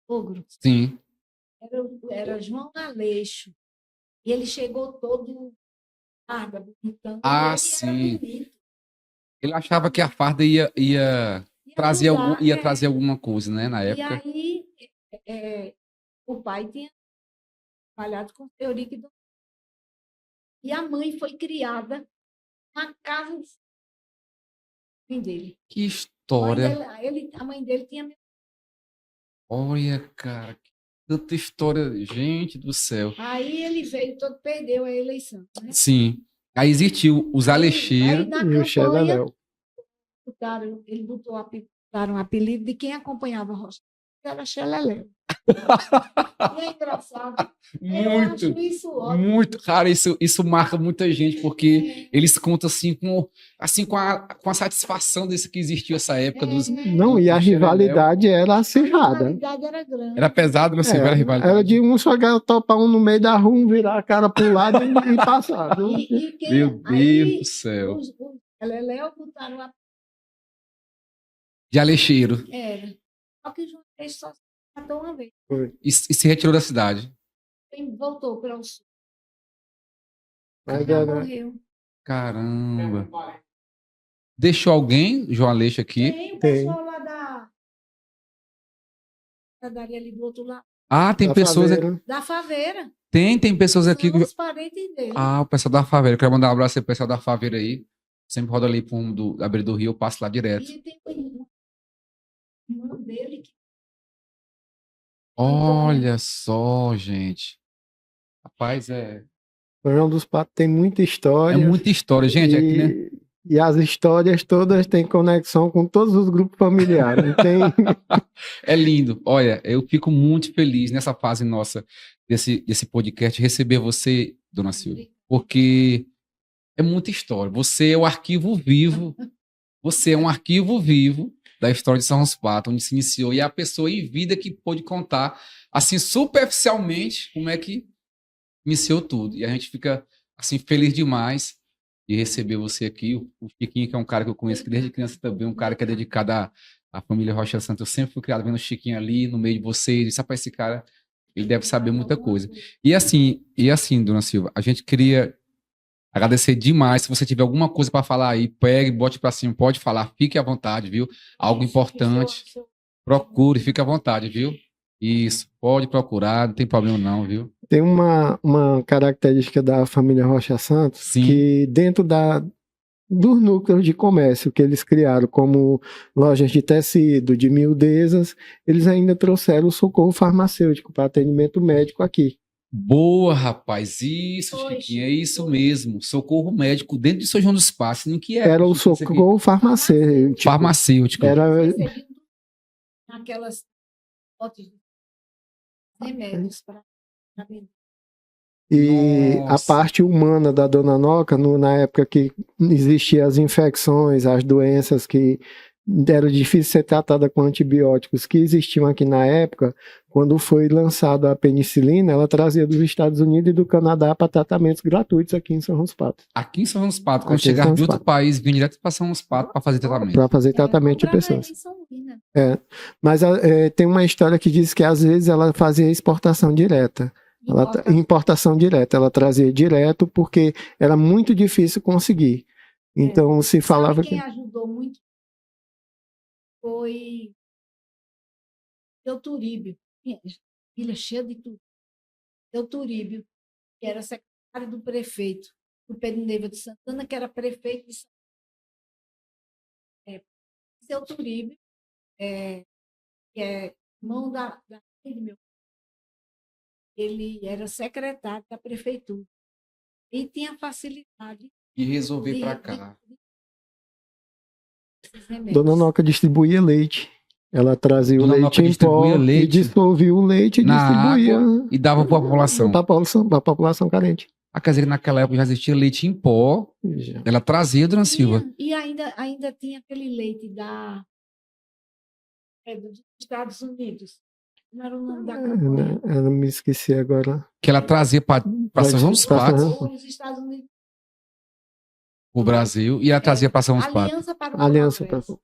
sogro. Sim. Era João Aleixo. E ele chegou todo bonitão. Ah, sim. Ele achava que a farda ia trazer alguma coisa, né, na época. E aí, o pai tinha trabalhado com o Eurico e a mãe foi criada na casa dele. Que história. A mãe dele tinha... Olha, cara, que tanta história, gente do céu. Aí ele veio todo, perdeu a eleição, né? Sim. Aí existiu os Alexeiros e o Xeleléu. Ele botaram um apelido de quem acompanhava a Rocha, que era Xeleléu. E é engraçado. Muito, eu acho isso ótimo. muito. Cara, isso marca muita gente, porque eles contam assim com a satisfação desse que existiu essa época dos. Não, e a rivalidade era acirrada. A rivalidade era grande. Era pesado, não sei, era rivalidade. Era de um chegar, topar um no meio da rua, um virar a cara pro lado e passar. Meu Deus do céu. Os Xeleléu botaram a... De Alexeiro. Era. Só que o João fez só se matou uma vez. E se retirou da cidade. Ele voltou para o sul. Mas Já morreu. Caramba. Deixou alguém, João Aleixo, aqui? Tem o pessoal lá da ali do outro lado. Ah, tem pessoas aqui. Da Faveira. Tem pessoas aqui. São os parentes dele. Ah, o pessoal da Faveira. Eu quero mandar um abraço pro pessoal da Faveira aí. Sempre roda ali pro rumo da beira do rio, eu passo lá direto. E tem o irmão dele que... Olha só, gente. Rapaz, O João dos Patos tem muita história. É muita história, gente. Aqui, né? E as histórias todas têm conexão com todos os grupos familiares. É lindo. Olha, eu fico muito feliz nessa fase nossa desse podcast receber você, dona Silvia, porque é muita história. Você é o arquivo vivo. Você é um arquivo vivo da história de São João dos Patos, onde se iniciou, e é a pessoa em vida que pôde contar, assim, superficialmente, como é que iniciou tudo. E a gente fica, assim, feliz demais de receber você aqui. O Chiquinho, que é um cara que eu conheço desde criança também, um cara que é dedicado à família Rocha Santos. Eu sempre fui criado vendo o Chiquinho ali, no meio de vocês, e disse, rapaz, esse cara, ele deve saber muita coisa. E assim, dona Silva, a gente queria agradecer demais. Se você tiver alguma coisa para falar aí, pegue, bote para cima, pode falar, fique à vontade, viu? Algo importante, procure, fique à vontade, viu? Isso, pode procurar, não tem problema não, viu? Tem uma característica da família Rocha Santos, Sim, que dentro dos núcleos de comércio que eles criaram, como lojas de tecido, de miudezas, eles ainda trouxeram o socorro farmacêutico para atendimento médico aqui. boa, rapaz, isso, Foi, Chiquinho, é isso mesmo. Socorro médico dentro de São João dos Passos, em que Era o socorro farmacêutico. farmacêutico. Aquelas potes de remédios para... E Nossa. a parte humana da Dona Noca, na época que existiam as infecções, as doenças que era difícil ser tratada com antibióticos que existiam aqui na época, quando foi lançada a penicilina, ela trazia dos Estados Unidos e do Canadá para tratamentos gratuitos aqui em São João dos Patos. Aqui em São João dos Patos, quando chegar de outro país, vem direto para São João dos Patos para fazer tratamento. Para fazer tratamento de pessoas. Mas tem uma história que diz que às vezes ela fazia exportação direta. Importação direta. Ela trazia direto porque era muito difícil conseguir. Então se falava quem ajudou muito foi Euturíbio, filha cheia de tudo. Euturíbio, que era secretário do prefeito, do Pedro Neiva de Santana, que era prefeito de Santana. Euturíbio, que é irmão da filha de meu pai, ele era secretário da prefeitura e tinha facilidade E resolver para cá. Dona Noca distribuía leite. Ela trazia o leite em pó e dissolvia o leite e distribuía. E dava para a população. Para a população carente. Quer dizer, naquela época já existia leite em pó. Já. Ela trazia, dona Silva. E ainda tinha aquele leite dos Estados Unidos. Não era o nome da campanha. Eu não me esqueci agora. Que ela trazia para São João dos Patos. Os Estados Unidos. O Brasil. E ela trazia para São João dos Patos. Aliança para o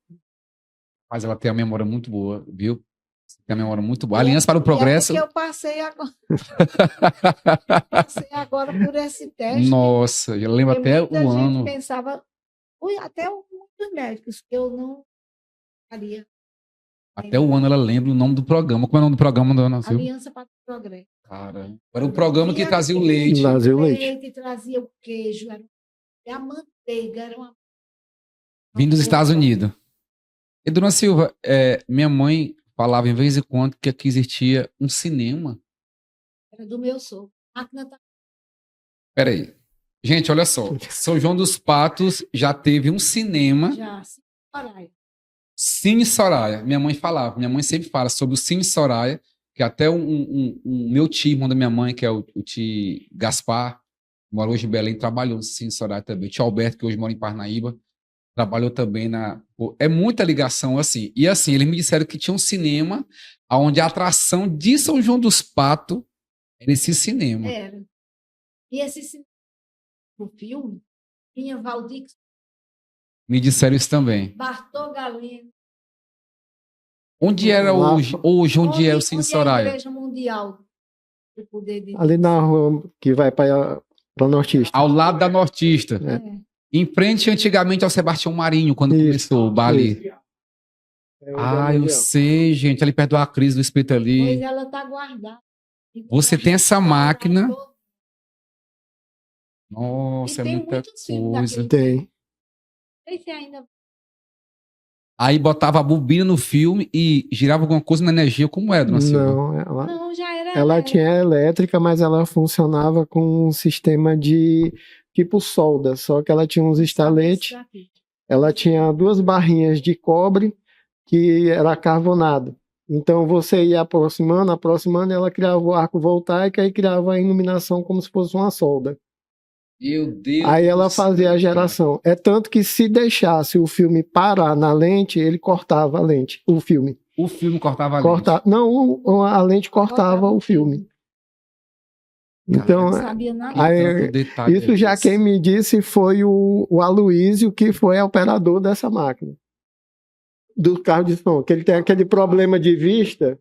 Mas ela tem a memória muito boa, viu? Tem a memória muito boa. Aliança para o Progresso. Eu passei agora por esse teste. Nossa, eu lembro até o ano. Eu pensava, até muitos médicos, que eu não faria. Até o ano ela lembra o nome do programa. Como é o nome do programa, dona Silvia? Aliança para o Progresso. Cara, era o programa que trazia o leite. Trazia o leite. Trazia o queijo, a manteiga, era uma... Vindo dos Estados Unidos. E, dona Silva, minha mãe falava em vez em quando que aqui existia um cinema. Era do meu sogro. Máquina tá... Peraí. Gente, olha só. São João dos Patos já teve um cinema. Já, Cine Soraya. Cine Soraya. Minha mãe sempre fala sobre o Cine Soraya, que até um meu tio, irmão da minha mãe, que é o tio Gaspar, mora hoje em Belém, trabalhou no Cine Soraya também. O tio Alberto, que hoje mora em Parnaíba, trabalhou também na... É muita ligação, assim. E assim, eles me disseram que tinha um cinema onde a atração de São João dos Patos era esse cinema. Era. E esse cinema, no filme, tinha Valdir... Me disseram isso também. Bartô Galeno. Onde era hoje? Onde é o Cine Soraya? A Igreja Mundial do Poder de Deus. Ali na rua que vai para a Nortista. Ao lado da Nortista. É. Em frente, antigamente, ao Sebastião Marinho, quando começou o bar ali. Eu sei, gente. Ali perto do Acris, do Espírito ali. Pois ela está guardada. Você tem essa máquina. Nossa, é muita coisa. Tem. Não sei se ainda... Aí botava a bobina no filme e girava alguma coisa na energia, como era, dona Silva? Não, já era. Ela tinha elétrica, mas ela funcionava com um sistema de tipo solda, só que ela tinha uns estaletes. Ela tinha 2 barrinhas de cobre que era carvonado. Então você ia aproximando, e ela criava o arco voltaico e criava a iluminação como se fosse uma solda. Meu Deus. Aí ela fazia a geração. É tanto que se deixasse o filme parar na lente, ele cortava a lente, o filme. O filme cortava a lente? Não, a lente cortava o filme. Então, isso já quem me disse foi o Aloísio, que foi operador dessa máquina, do carro de som, que ele tem aquele problema de vista,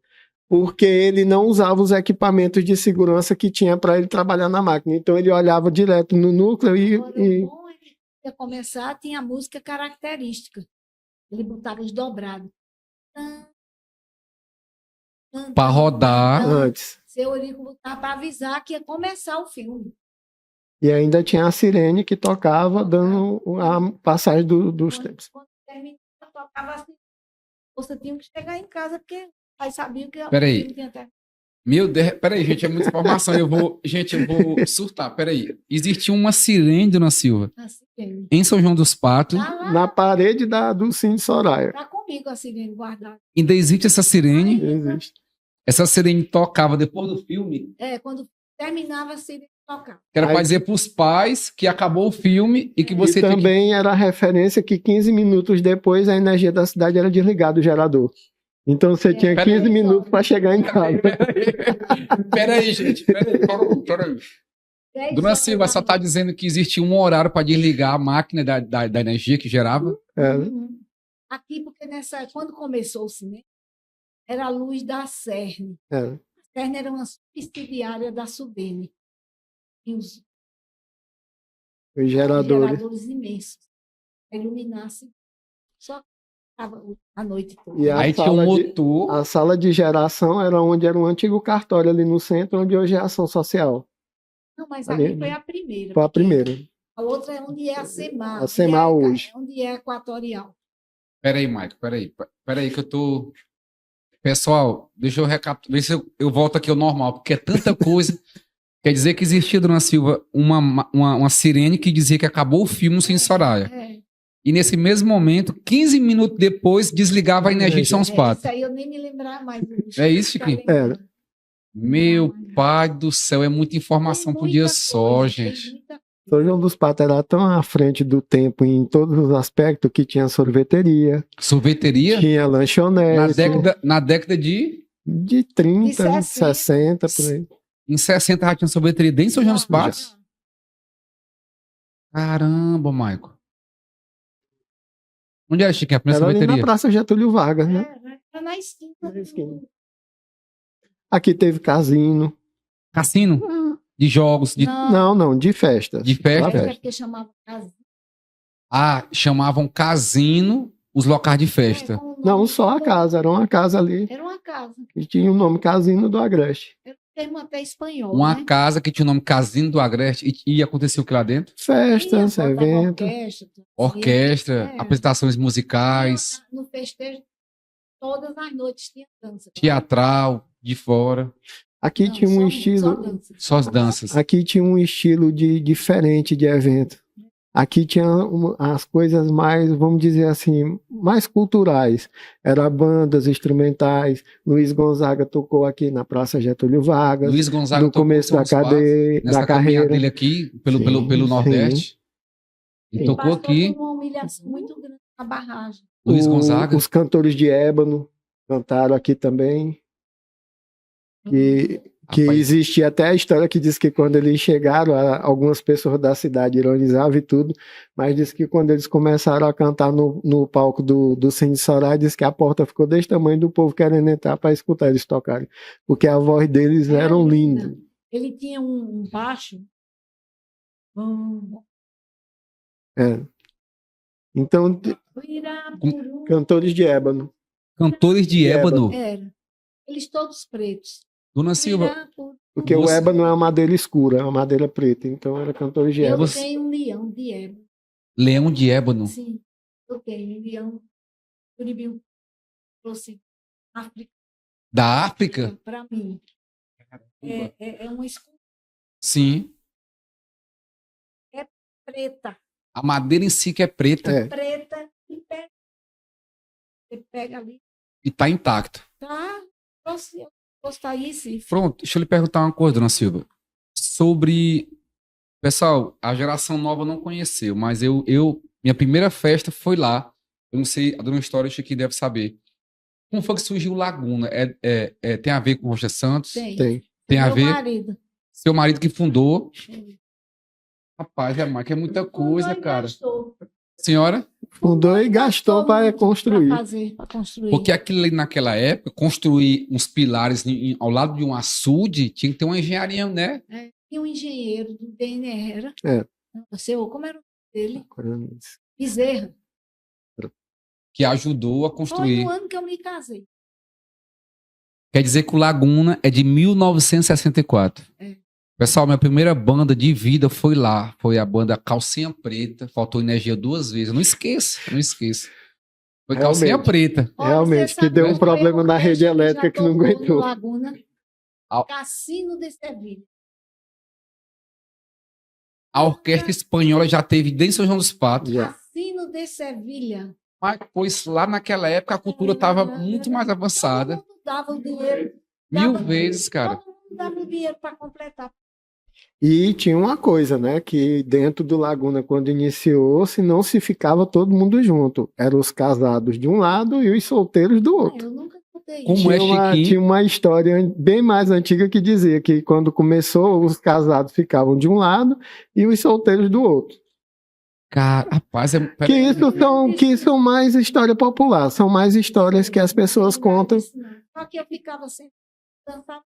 porque ele não usava os equipamentos de segurança que tinha para ele trabalhar na máquina. Então ele olhava direto no núcleo e... O bom é que ia começar, tinha a música característica. Ele botava os dobrados. Para rodar. Antes. Seu Eurico botava para avisar que ia começar o filme. E ainda tinha a sirene que tocava, dando a passagem dos tempos. Quando terminava, tocava assim. Você tinha que chegar em casa, porque... Aí sabia que... Peraí. Meu Deus, peraí, gente, é muita informação. Eu vou surtar, peraí. Existia uma sirene, dona Silva, em São João dos Patos. Na parede do Cine Soraya. Tá comigo a sirene guardada. Ainda existe essa sirene? Existe. Essa sirene tocava depois do filme? Quando terminava a sirene tocava. Que era para dizer para os pais que acabou o filme e que você... E também era a referência que 15 minutos depois a energia da cidade era desligada, o gerador. Então você tinha 15 minutos para chegar em casa. Peraí, gente. Peraí. Dona Silva, só está dizendo que existe um horário para desligar a máquina da energia que gerava? Aqui, porque quando começou o cinema, era a luz da CERN. A CERN era uma subsidiária da SUDENE. E os geradores imensos. Para iluminar assim. Só a noite toda. E aí tinha um motor. A sala de geração era onde era um antigo cartório ali no centro, onde hoje é a ação social. Não, mas ali foi a primeira. Foi a primeira. A outra é onde é a SEMAR. A SEMAR hoje. Onde é a Equatorial. Peraí, Maico, peraí que eu tô... Pessoal, deixa eu recapitular, ver se eu volto aqui ao normal, porque é tanta coisa. Quer dizer que existia, dona Silva, uma sirene que dizia que acabou o filme sem Soraya. E nesse mesmo momento, 15 minutos depois, desligava a energia de São Patos. Isso aí eu nem me lembrava mais. É isso, Chiquinho? Meu pai do céu, é muita informação por dia só, gente. São João dos Patos era tão à frente do tempo em todos os aspectos que tinha sorveteria. Sorveteria? Tinha lanchonete. Na década de 30, 60, por aí. Em 60 já tinha sorveteria dentro de São João dos Patos? Caramba, Maico. Onde era, Chiquinho, a primeira sorveteria? Ali na Praça Getúlio Vargas, né? Era na esquina. Aqui teve casino. Cassino? De jogos? Não, de festa. De festa? Porque chamavam casino. Chamavam casino os locais de festa. Não, só a casa, era uma casa ali. Era uma casa. E tinha o nome Casino do Agreste. termo até espanhol. Uma né? casa que tinha o nome Casino do Agreste e acontecia o que lá dentro? Festas, eventos. Orquestra, apresentações musicais. No festejo, todas as noites tinha dança. Teatral, de fora. Aqui tinha um estilo. Só as danças. Aqui tinha um estilo diferente de evento. Aqui tinha as coisas mais, vamos dizer assim, mais culturais. Era bandas instrumentais. Luiz Gonzaga tocou aqui na Praça Getúlio Vargas. Luiz Gonzaga no começo da carreira dele aqui, pelo Nordeste. Sim. E tocou aqui. Uma humilhação muito grande na barragem. Luiz Gonzaga. Os cantores de ébano cantaram aqui também. Que existe até a história que diz que quando eles chegaram, algumas pessoas da cidade ironizavam e tudo, mas diz que quando eles começaram a cantar no palco do Cine Soraya, diz que a porta ficou desse tamanho do povo querendo entrar para escutar eles tocarem, porque a voz deles eram linda. Ele tinha um baixo. Então, cantores de ébano. Cantores de ébano. Era. Eles todos pretos. Dona Silva. Porque o ébano é uma madeira escura, é uma madeira preta. Então era cantores de ébano. Eu tenho um leão de ébano. Leão de ébano? Sim, eu tenho um leão. O Uribiu trouxe África. Da África? Para mim. É uma escultura. Sim. É preta. A madeira em si que é preta. É preta e pega. Você pega ali. E tá intacto. Tá. Pronto, deixa eu lhe perguntar uma coisa, Dona Silva. Sobre. Pessoal, a geração nova não conheceu, mas minha primeira festa foi lá. Eu não sei, a Dona História que deve saber. Como foi que surgiu Laguna? Tem a ver com Rocha Santos? Tem a ver? Meu marido. Seu marido que fundou? Rapaz, que é muita coisa, cara. Senhora? Fundou e gastou para construir. Pra construir. Porque naquela época, construir uns pilares ao lado de um açude tinha que ter uma engenharia, né? Tinha um engenheiro do DNR. Como era o nome dele? Bezerra. Que ajudou a construir. Foi no ano que eu me casei. Quer dizer que o Laguna é de 1964. Pessoal, minha primeira banda de vida foi lá. Foi a banda Calcinha Preta. Faltou energia 2 vezes. Eu não esqueço. Foi realmente, Calcinha Preta. Realmente, que deu um problema na rede elétrica que não aguentou. Laguna, Cassino de Sevilha. A orquestra espanhola já teve desde São João dos Patos. Cassino de Sevilha. Mas, pois, lá naquela época a cultura estava muito mais avançada. Todo mundo dava o dinheiro. 1000 vezes, cara. Todo mundo dava o dinheiro para completar. E tinha uma coisa, né, que dentro do Laguna, quando iniciou, se não se ficava todo mundo junto. Eram os casados de um lado e os solteiros do outro. Eu nunca contei isso. Como tinha uma história bem mais antiga que dizia que quando começou, os casados ficavam de um lado e os solteiros do outro. Cara, rapaz, que isso são mais história popular, são mais histórias que as pessoas contam. Só que eu ficava sem dançar.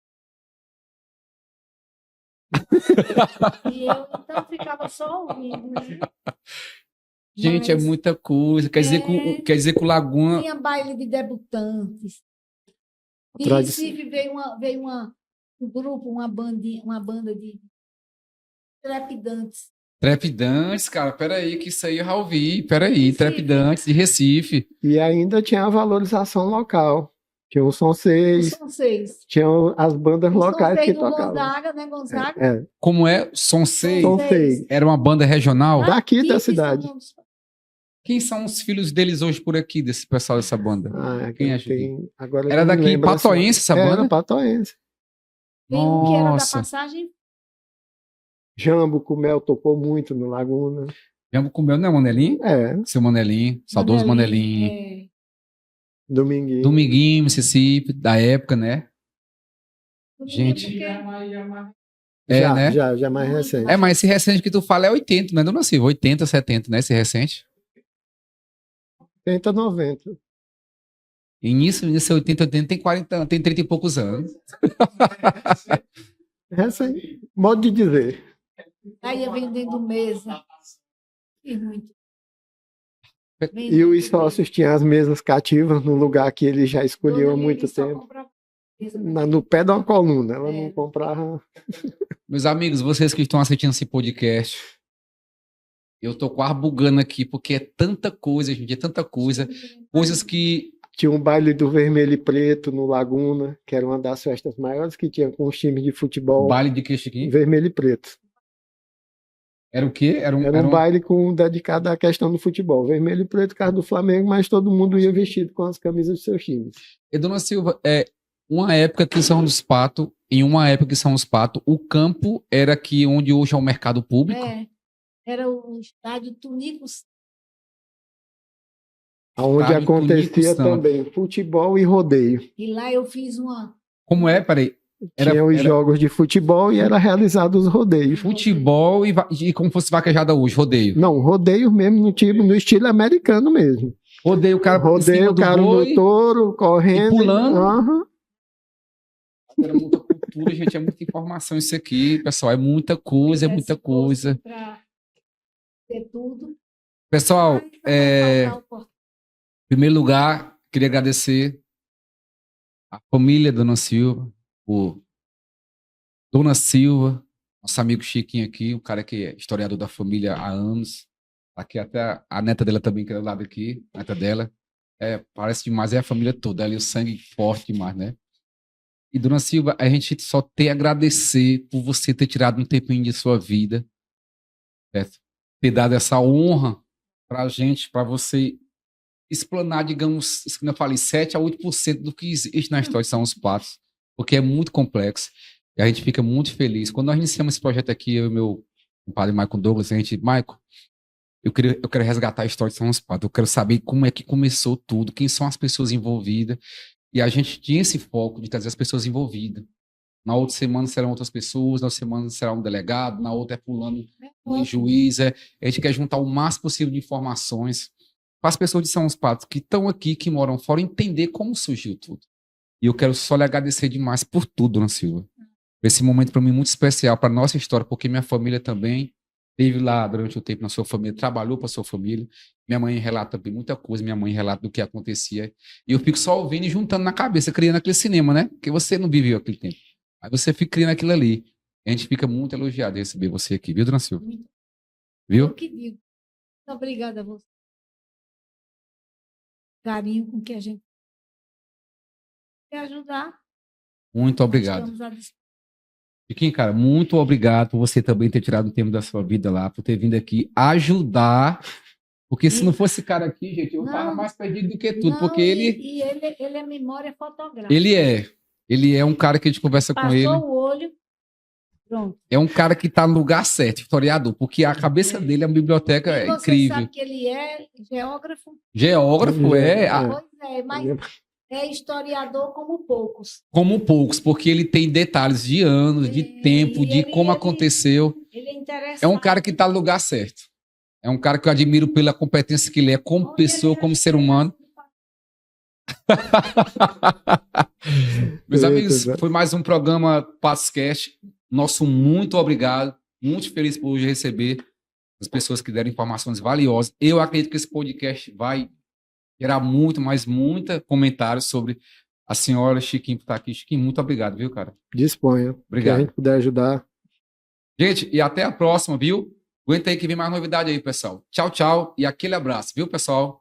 E eu então ficava só ouvindo, né? Gente, é muita coisa. Quer dizer que o Laguna. Tinha baile de debutantes. Em Recife veio um grupo, uma banda de trepidantes. Trepidantes, cara, peraí, que isso aí eu já ouvi. Peraí, Trepidantes de Recife. E ainda tinha a valorização local. Tinha o Som 6. Tinham as bandas locais que tocavam. Gonzaga, né? Gonzaga. Como é? Som 6? Som 6. Era uma banda regional? Daqui da cidade. Quem são os filhos deles hoje por aqui, desse pessoal dessa banda? Quem é? Agora era daqui, Patoense, essa banda? Era Patoense. Tem um que era da Passagem. Jambo com Mel tocou muito no Laguna. Jambo com Mel, não é Manelinho? Seu Manelinho, saudoso Manelinho. Dominguinho, Mississippi, da época, né? Gente. Já mais recente. Mas esse recente que tu fala é 80, né, Dona Silva? 80, 70, né? Esse recente. 80, 90. Início 80, 80, tem 40, tem 30 e poucos anos. Recente. Modo de dizer. Aí ia vendendo mesa. E muito. E os sócios tinham as mesas cativas no lugar que ele já escolheu há muito tempo. no pé de uma coluna. Ela não comprava. Meus amigos, vocês que estão assistindo esse podcast, eu tô quase bugando aqui, porque é tanta coisa, gente, é tanta coisa. Coisas que... Tinha um baile do Vermelho e Preto no Laguna, que era uma das festas maiores que tinha com os times de futebol. Baile de que, Chiquinho? Vermelho e Preto. Era o quê? Era um baile dedicado à questão do futebol. Vermelho e Preto, caso do Flamengo, mas todo mundo ia vestido com as camisas dos seus times. E, Dona Silva, uma época que São dos Patos, em uma época que São dos Patos, o campo era aqui onde hoje é o mercado público? Era o estádio Tunico Santos. Onde acontecia também futebol e rodeio. E lá eu fiz uma... Como é? Peraí. Tinha os jogos de futebol e era realizado os rodeios. Futebol e como fosse vaquejada hoje, rodeio? Não, rodeio mesmo no estilo americano mesmo. Rodeio o cara no touro, correndo. E pulando. Uhum. Era muita cultura, gente, é muita informação isso aqui, pessoal. É muita coisa, é muita coisa. Pra ter tudo. Pessoal, em primeiro lugar, queria agradecer a família Dona Silva, o Dona Silva, nosso amigo Chiquinho aqui, um cara que é historiador da família há anos. Aqui até a neta dela também, que é do lado aqui, a neta dela. Parece demais, é a família toda, ali o sangue forte demais, né? E, Dona Silva, a gente só tem a agradecer por você ter tirado um tempinho de sua vida, certo? Ter dado essa honra pra gente, para você explanar, digamos, como eu falei, 7 a 8% do que existe na história de São dos Patos, porque é muito complexo. E a gente fica muito feliz. Quando nós iniciamos esse projeto aqui, eu e meu compadre Michael Douglas, Michael, eu quero resgatar a história de São dos Patos, eu quero saber como é que começou tudo, quem são as pessoas envolvidas, e a gente tinha esse foco de trazer as pessoas envolvidas. Na outra semana serão outras pessoas, na outra semana será um delegado, na outra é fulano, um juiz. A gente quer juntar o máximo possível de informações para as pessoas de São dos Patos que estão aqui, que moram fora, entender como surgiu tudo. E eu quero só lhe agradecer demais por tudo, Dona Silva. Esse momento para mim é muito especial, para a nossa história, porque minha família também esteve lá durante o tempo na sua família, trabalhou para a sua família. Minha mãe relata também muita coisa, minha mãe relata do que acontecia. E eu fico só ouvindo e juntando na cabeça, criando aquele cinema, né? Porque você não viveu aquele tempo. Aí você fica criando aquilo ali. A gente fica muito elogiado de receber você aqui, viu, Dona Silva? Viu? Eu que digo. Muito obrigada a você. Carinho com que a gente quer ajudar. Muito obrigado. Chiquinho, cara, muito obrigado por você também ter tirado um tempo da sua vida lá, por ter vindo aqui ajudar. Porque se não fosse esse cara aqui, gente, eu estava mais perdido do que tudo. Porque ele é memória fotográfica. Ele é um cara que a gente conversa com ele. Passou o olho, pronto. É um cara que está no lugar certo, historiador, porque a cabeça dele é uma biblioteca incrível. Você sabe que ele é geógrafo? Geógrafo, Pois é, mas é historiador como poucos. Como poucos, porque ele tem detalhes de anos, de tempo, de como aconteceu. Ele é interessante. É um cara que está no lugar certo. É um cara que eu admiro pela competência que ele é como pessoa, como ser humano. Meus amigos, foi mais um programa Patscast. Nosso muito obrigado. Muito feliz por hoje receber as pessoas que deram informações valiosas. Eu acredito que esse podcast vai gerar muita comentários sobre a senhora Chiquinho que está aqui. Chiquinho, muito obrigado, viu, cara? Disponha. Obrigado. Se a gente puder ajudar. Gente, e até a próxima, viu? Aguenta aí que vem mais novidade aí, pessoal. Tchau, tchau e aquele abraço, viu, pessoal?